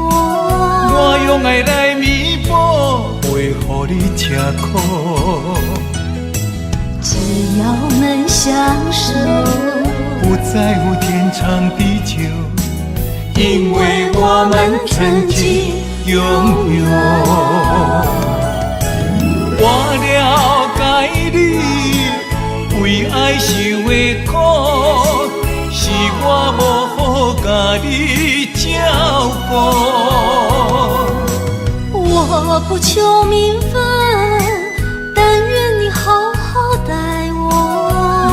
我用爱来弥补，袂予你吃苦。只要能相守，不在乎天长地久，因为我们曾经拥有。我了解你为爱受的苦，是我无好甲你照顾。我不求名分，但愿你好好待我。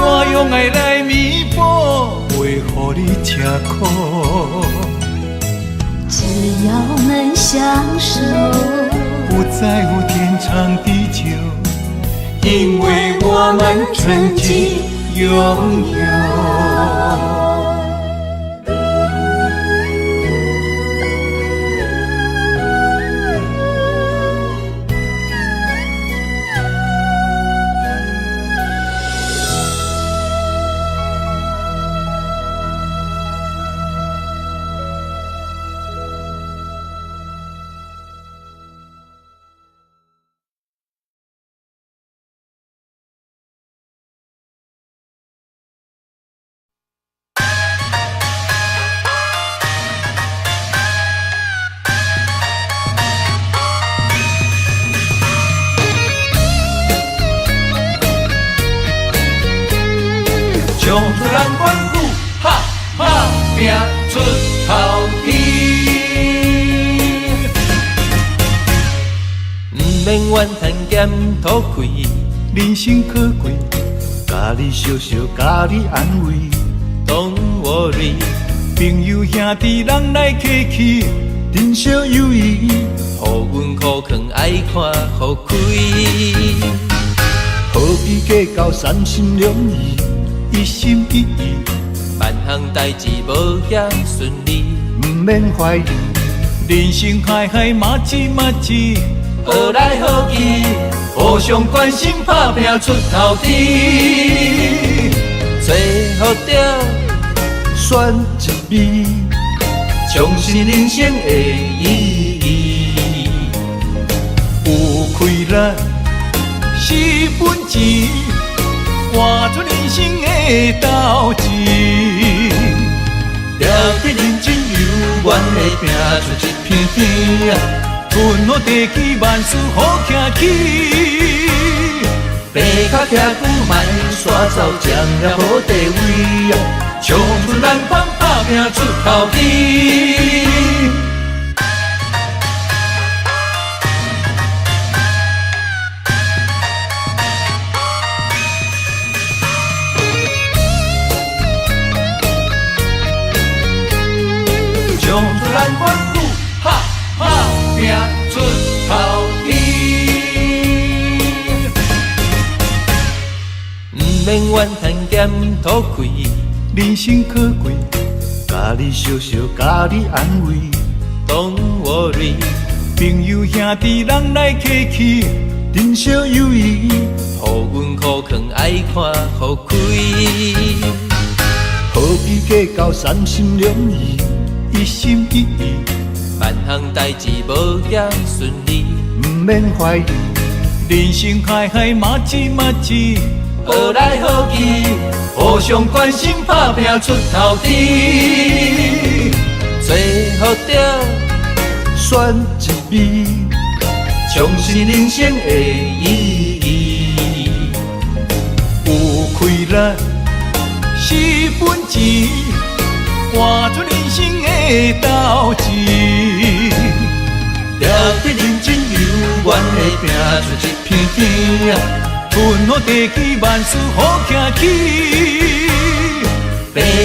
我用爱来弥补，袂予你吃苦。只要能相守，不在乎天长地久，因为我们曾经拥有。唱出咱关羽，哈哈拼出头天。不免怨叹咸土开，人生可贵，甲你笑笑，甲你安慰。Don't worry，朋友兄弟人来客气，人生有意义。互阮苦劝爱看互开，何必计较三心两意，一心一意。万项代志无遐顺利，不免怀疑，人生海海马子马子，好来好去，互相关心，打拼出头天。找好着选一味，重新人生的意义。有开咱是本钱，换出人生的斗志。了解认真有愿的拼出一片天，阮好地基万事好行起。爬脚徛久卖煞走，将了好地位，唱出咱帮打拼出头天。唱出咱关羽，哈哈拼出头天。不免怨叹咸土开，人生可贵，甲你笑笑，甲你安慰。Don't worry，朋友兄弟人来客气，人生有意义。互阮苦劝爱看互开，何必计较三心两意，一心一意，万项代志无遐顺利，毋免怀疑。人生海海马子马子，好来好去，互相关心打拼出头天，最好着选一味，重视人生的意义。有开力是本钱，换出人生的斗志。了得认真有缘的拼出一片天，吞好地气，万事好行起。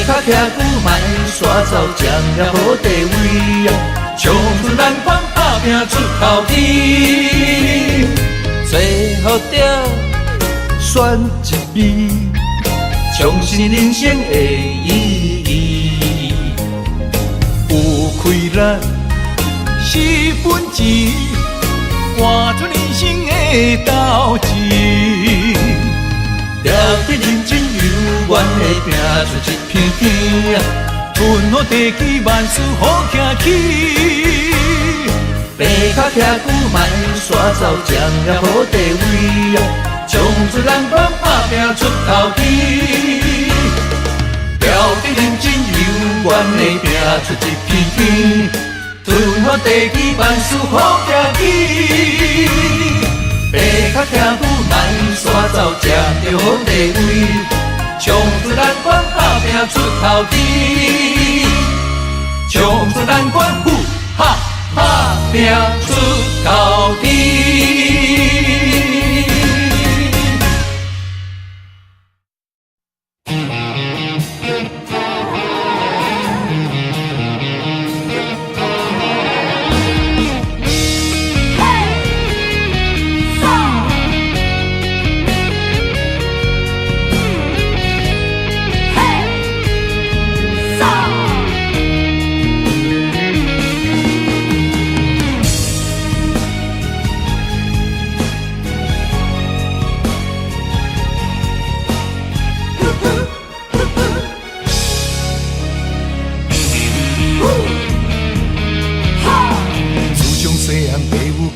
爬脚徛久卖煞走，占了好地位，冲出咱款打拼出头天，最好着选一味，重视人生的意义。有开力是本钱，换出人生的斗志。了得认真有缘的拼出一片天，吞好地气，万事好行起。爬脚徛久卖煞走，占了好地位，冲出咱款打拼出头天，了得认真有缘的拼出一片天，吞好地气，万事好行起。爬脚徛久卖煞走，占着好地位，冲出咱款打拼出头天，冲出咱款哈打拼出头天。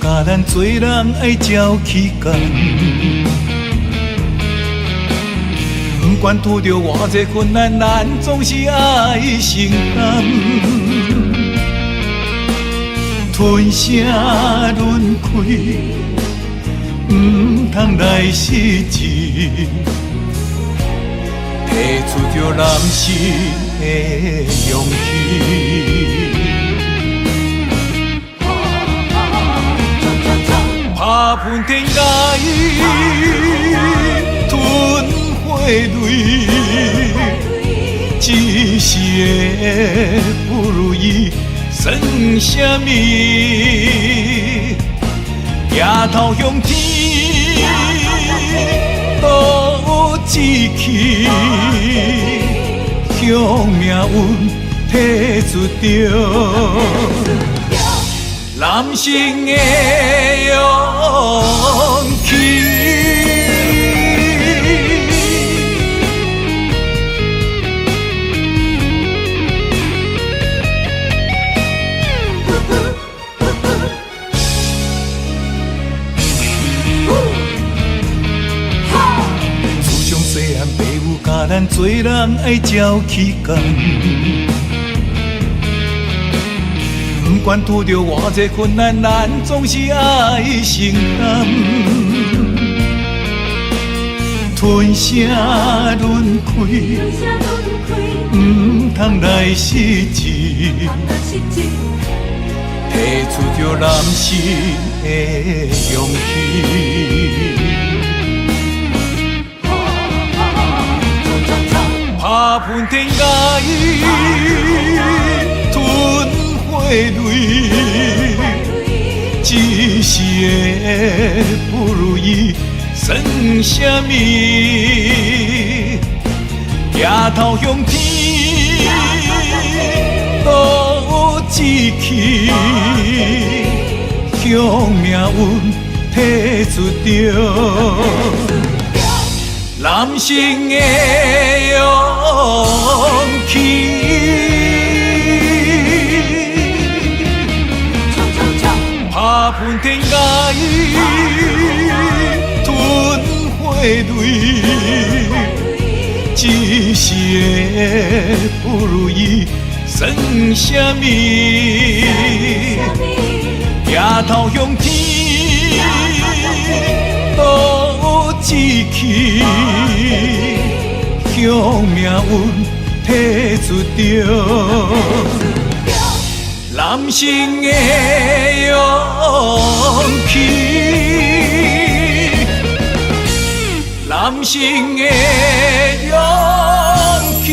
甲咱做人爱照起工，不管拄着偌济困难，咱总是爱承担。吞声轮开，唔通来失志，提出着男性的勇气。打喷天涯，吞火泪，一时的不如意算什么？抬头向天，多志气，向命运提出着。男性的勇气。自从细汉爸母教咱做人爱照起工。不管拄着偌济困难，咱总是爱承担。吞声轮开，唔通来失志，提出着男性的勇气。打喷天涯，吞火泪，一时的不如意算什么？抬头向天，多志气，向命运提出着。男性的勇气。拍喷天涯吞火泪，一世的不如意算什么？抬头向天，赌志气，向命运提出着。男性的勇气，男性的勇气。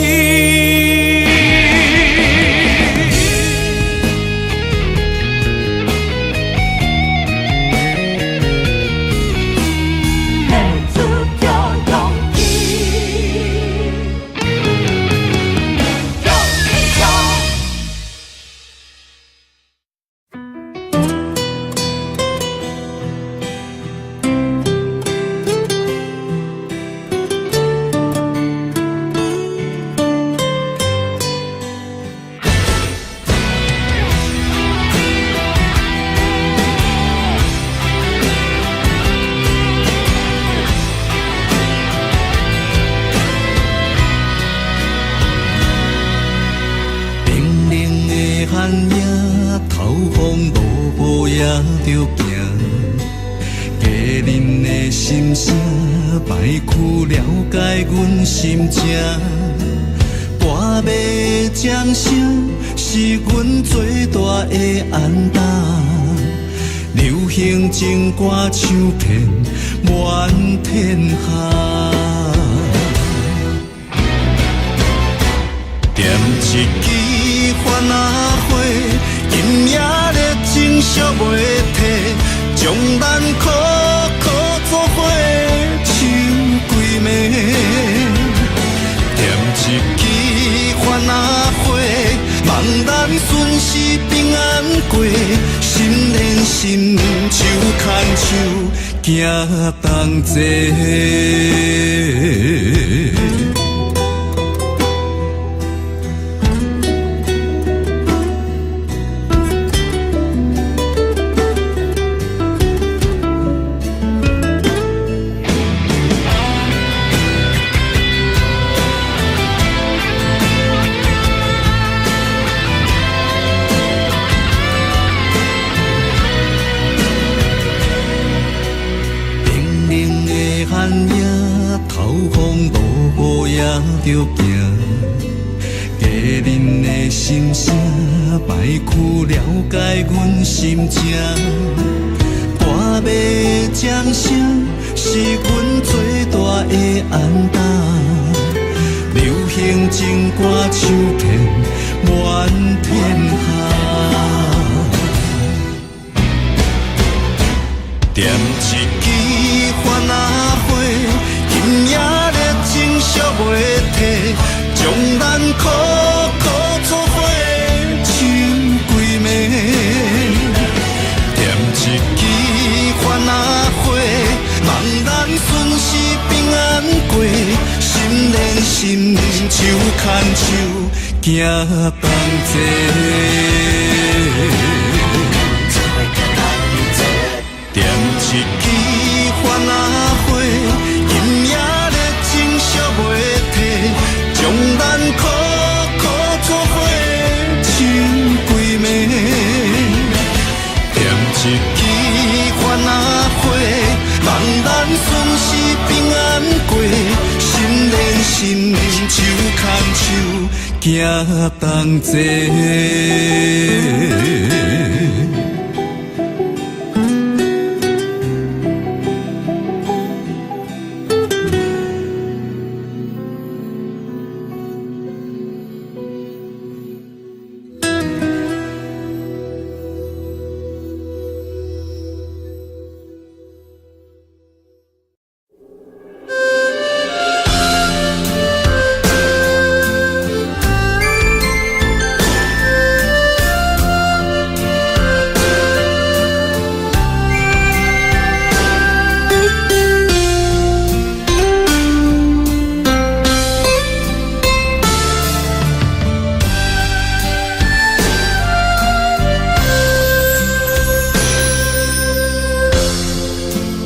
心情，半暝掌声是阮最大的安踏。流行情歌唱遍满天下，点一支番仔火，今夜热情烧袂退，将咱苦苦作伙唱几暝。点一支番仔火，望咱顺时平安过，心连心，手牵手，行同齐。着行，家人的心声，摆曲了解阮心情。半暝掌声是阮最大的安踏，流行情歌唱遍满天下。点一支番仔火，今夜热情烧袂退，将咱苦苦作伙唱几暝。点一支番仔火，望咱顺时平安过，心连心，手牵手，行同齐。点一支番仔火，今夜热情烧袂退，将咱苦苦作伙唱几暝。点一支番仔火，望咱顺时平安过，心连心，手牵手，行同齐。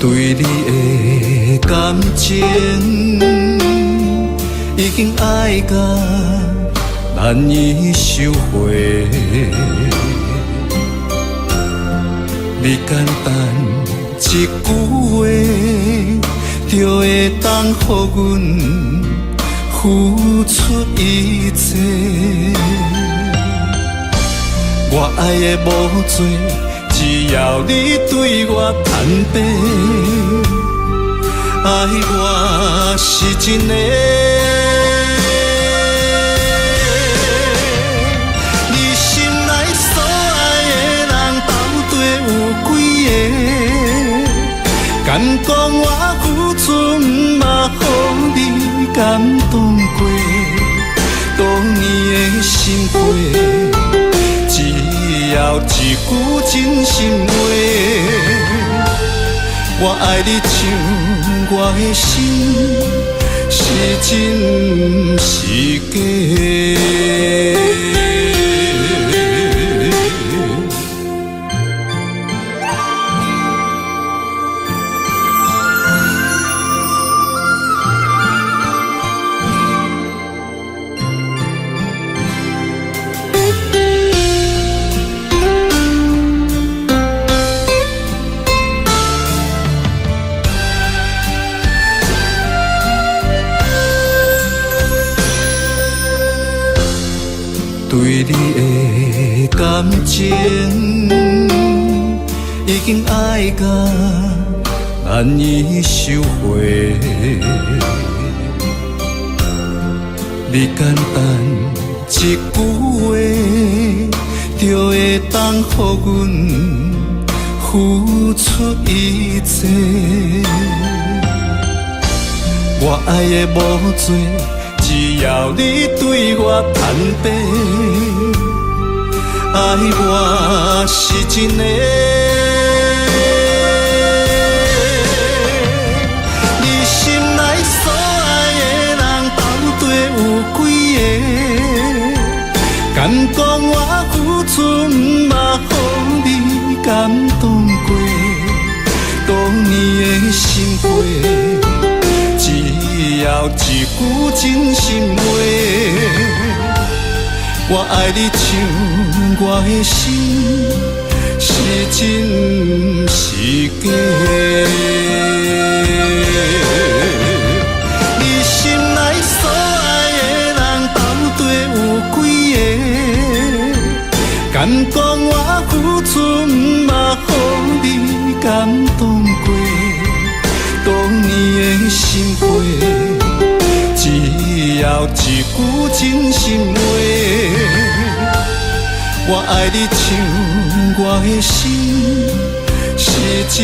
对你的感情已经爱到难以收回，你简单一句话，就会当予阮付出一切。我爱的无多，只要你对我坦白，爱我是真的。你心内所爱的人到底有几个？敢讲我付出嘛，予你感动过，多年的心血。只要一句真心话，我爱你像我的心是真是假。对你的感情已经爱到难以收回，你简单一句话，就会当予阮付出一切。我爱的无多，只要你对我坦白，爱我是真的。你心内所爱的人到底有几个？敢讲我付出嘛，予你感动过，多年的心血。只要一句真心话，我爱你像我的心是真是假。你心内所爱的人到底有几个？敢讲我付出嘛，予你感动过，多年的心血。只要一句真心话，我爱你像我的心是真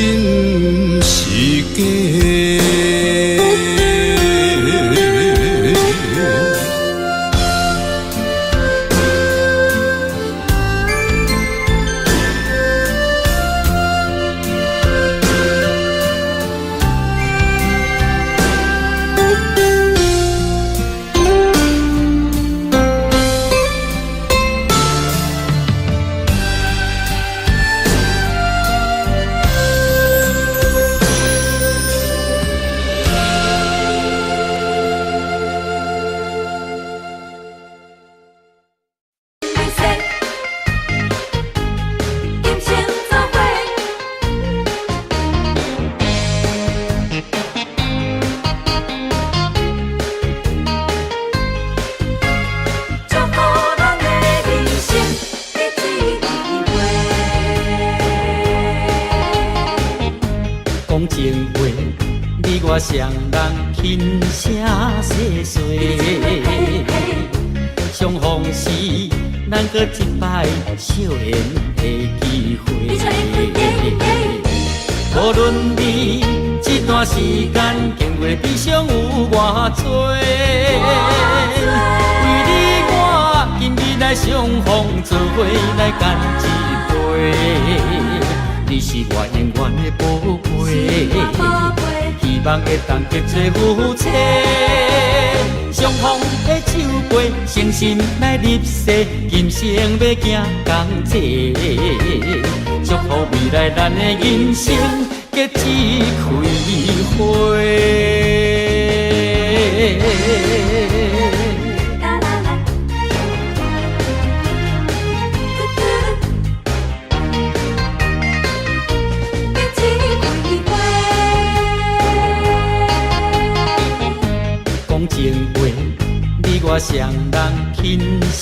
是假。双人轻声细碎，相逢时咱搁一摆少年的机会。无论你这段时间经过悲伤有偌多，为你我今日来相逢做伙来干一杯。你是我永远的宝贝，希望会当结做夫妻。相逢的酒杯，诚心来入世，今生要行同齐。祝福未来咱的人生，结结一开花。讲情话，你我双人轻声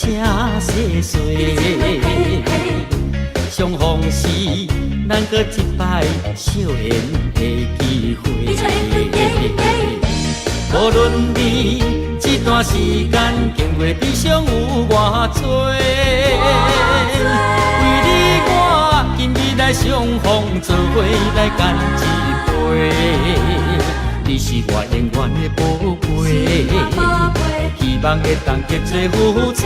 细碎，相逢时，咱搁一摆笑颜的机会。无论你这段时间经过悲伤有偌多，为你我今日来相逢，做伙来干一杯。你是我永远的宝贝，希望会当结做夫妻。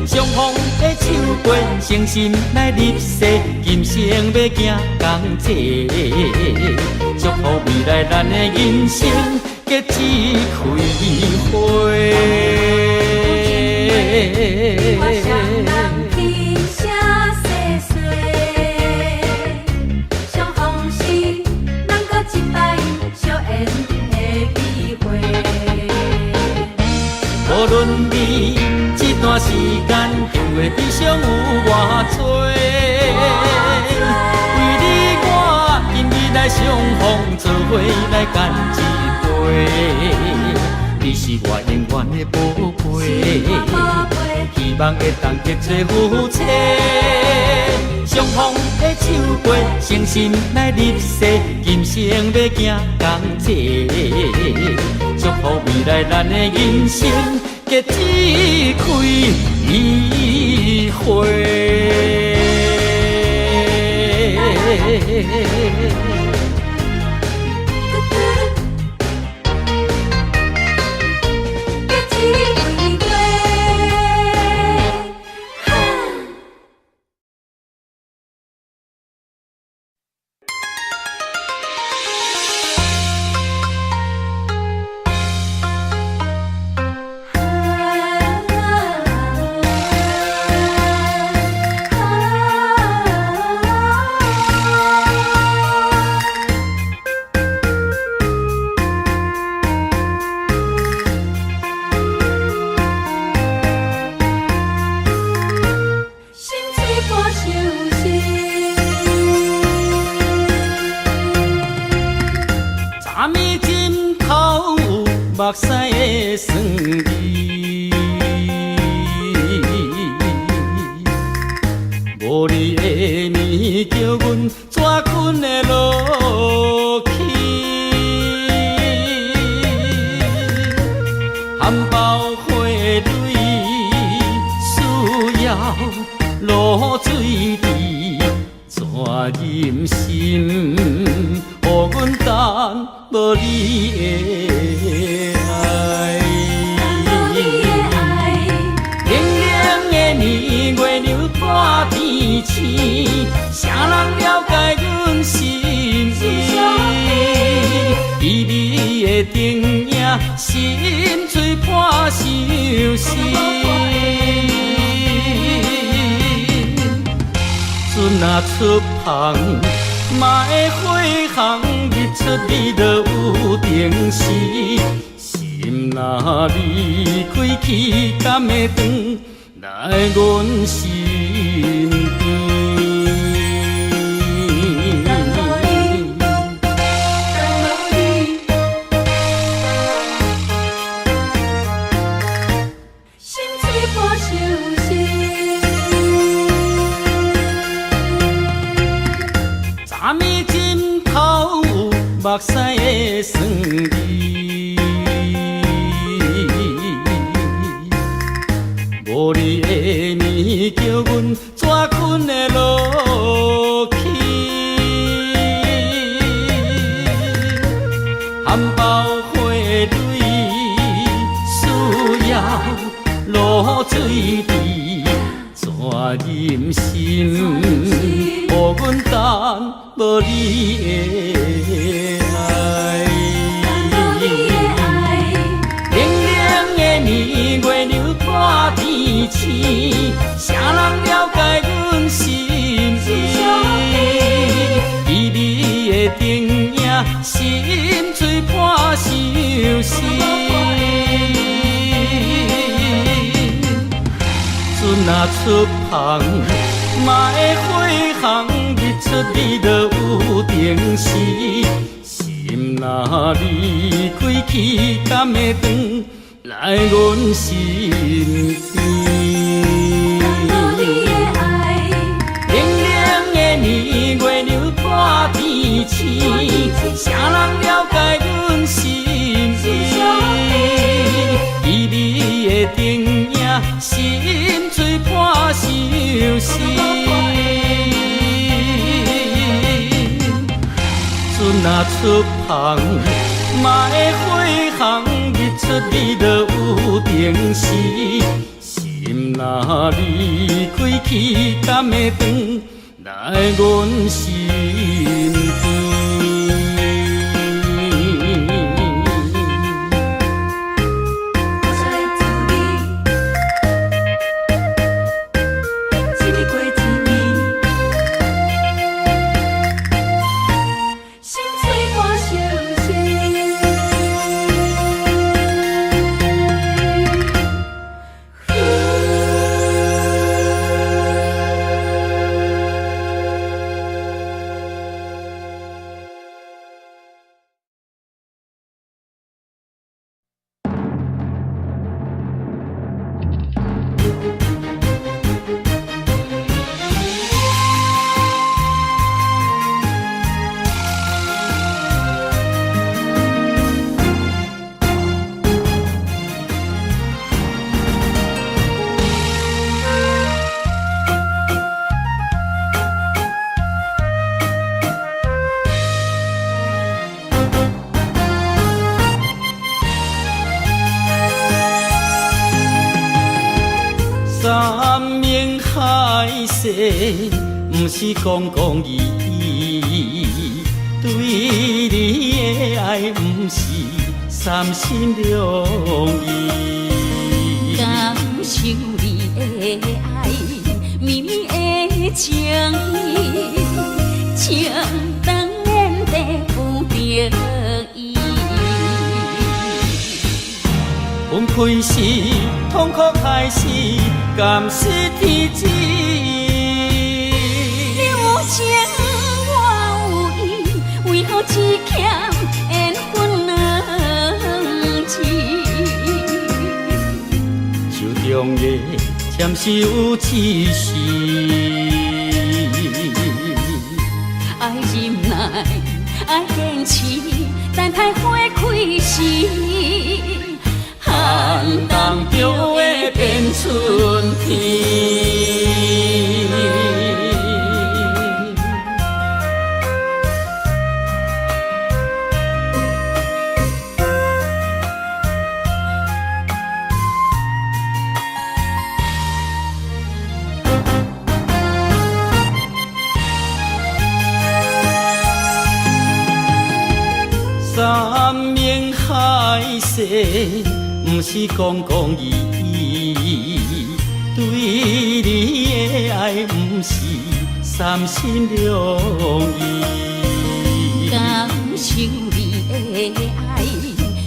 相逢的手背，诚心来入世，今生要行同齐。祝福未来咱的人生结一开花。我双人轻声细碎，相逢时，咱搁一摆笑颜的机会。无论你这段时间经过悲伤有偌多，为你我今日来相逢，做伙来干一杯。你是我永远的宝贝，希望会当结做夫妻。相逢的手背，诚心来入世，今生要行同齐。祝福未来咱的人生结一开花。目屎的酸味，无你的面叫阮怎困会落去？含苞花蕊需要露水池，怎忍心？予阮等无你的爱，冷冷的年月流破天星，啥人了解阮心意？旖旎的灯影，心碎破相思。船若出航，嘛会火航，日出日落有定时。心若离开去，敢会转来阮身边？心碎破相思，昨暝枕头有目屎的酸味，无你的面叫阮怎困会落去？含苞花蕊需要露水池，怎忍心？予阮等无你的爱，冷冷的年月流破天星，啥人了解阮心意？旖旎出航，嘛会火航，日出你就有定时。心若离开去，敢会转来阮身边？若你的爱，冷冷的年月流破天星，谁人了解阮心意？旖旎的灯影，心碎破相思。船若出航，嘛会火航，日出你就有定时。心若离开去，敢会转来阮身边？山盟海誓，不是讲讲义义，对你的爱，不是三心两意。感受你的爱，绵绵的情意，情当然地不得已。分开时，痛苦开始，甘是天知。你有情我有意，为何只欠缘分两字？手中的签是有刺丝，爱忍耐，爱坚持，等待花开时。寒冬就会变春天。山盟海誓，不是讲讲义义，对你的爱，不是三心两意。感受你的爱，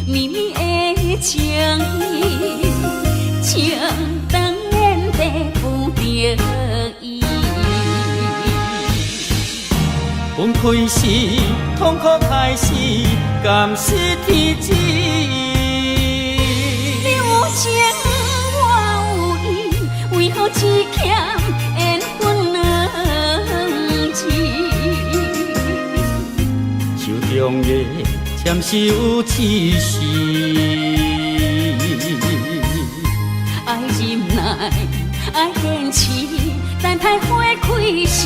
绵绵的情意，情当然地不得已。分开时，痛苦开始，甘是天知。情我有意，为何只欠缘分两字？手中的签是有刺丝，爱忍耐，爱坚持，等待花开时。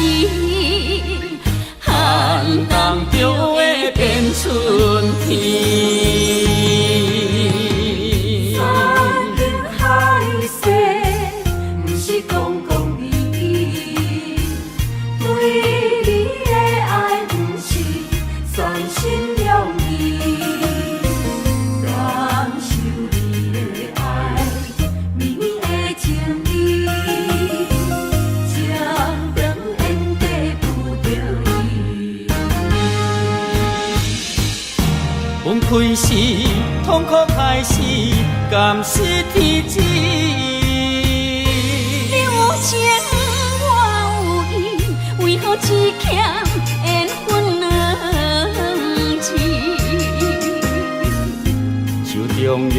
寒冬就会变春天。分开时，痛苦开始，甘是天知。你有情只欠缘分两字。手中的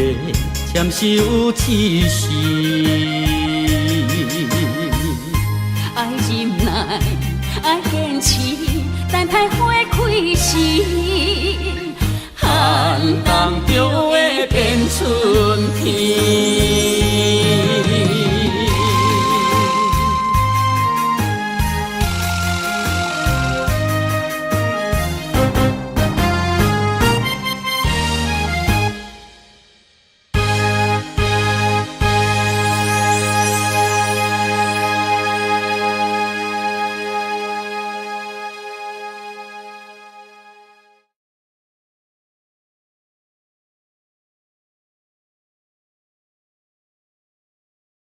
签是有刺丝，爱忍耐，爱坚持，等待花开时，寒冬中的变春天。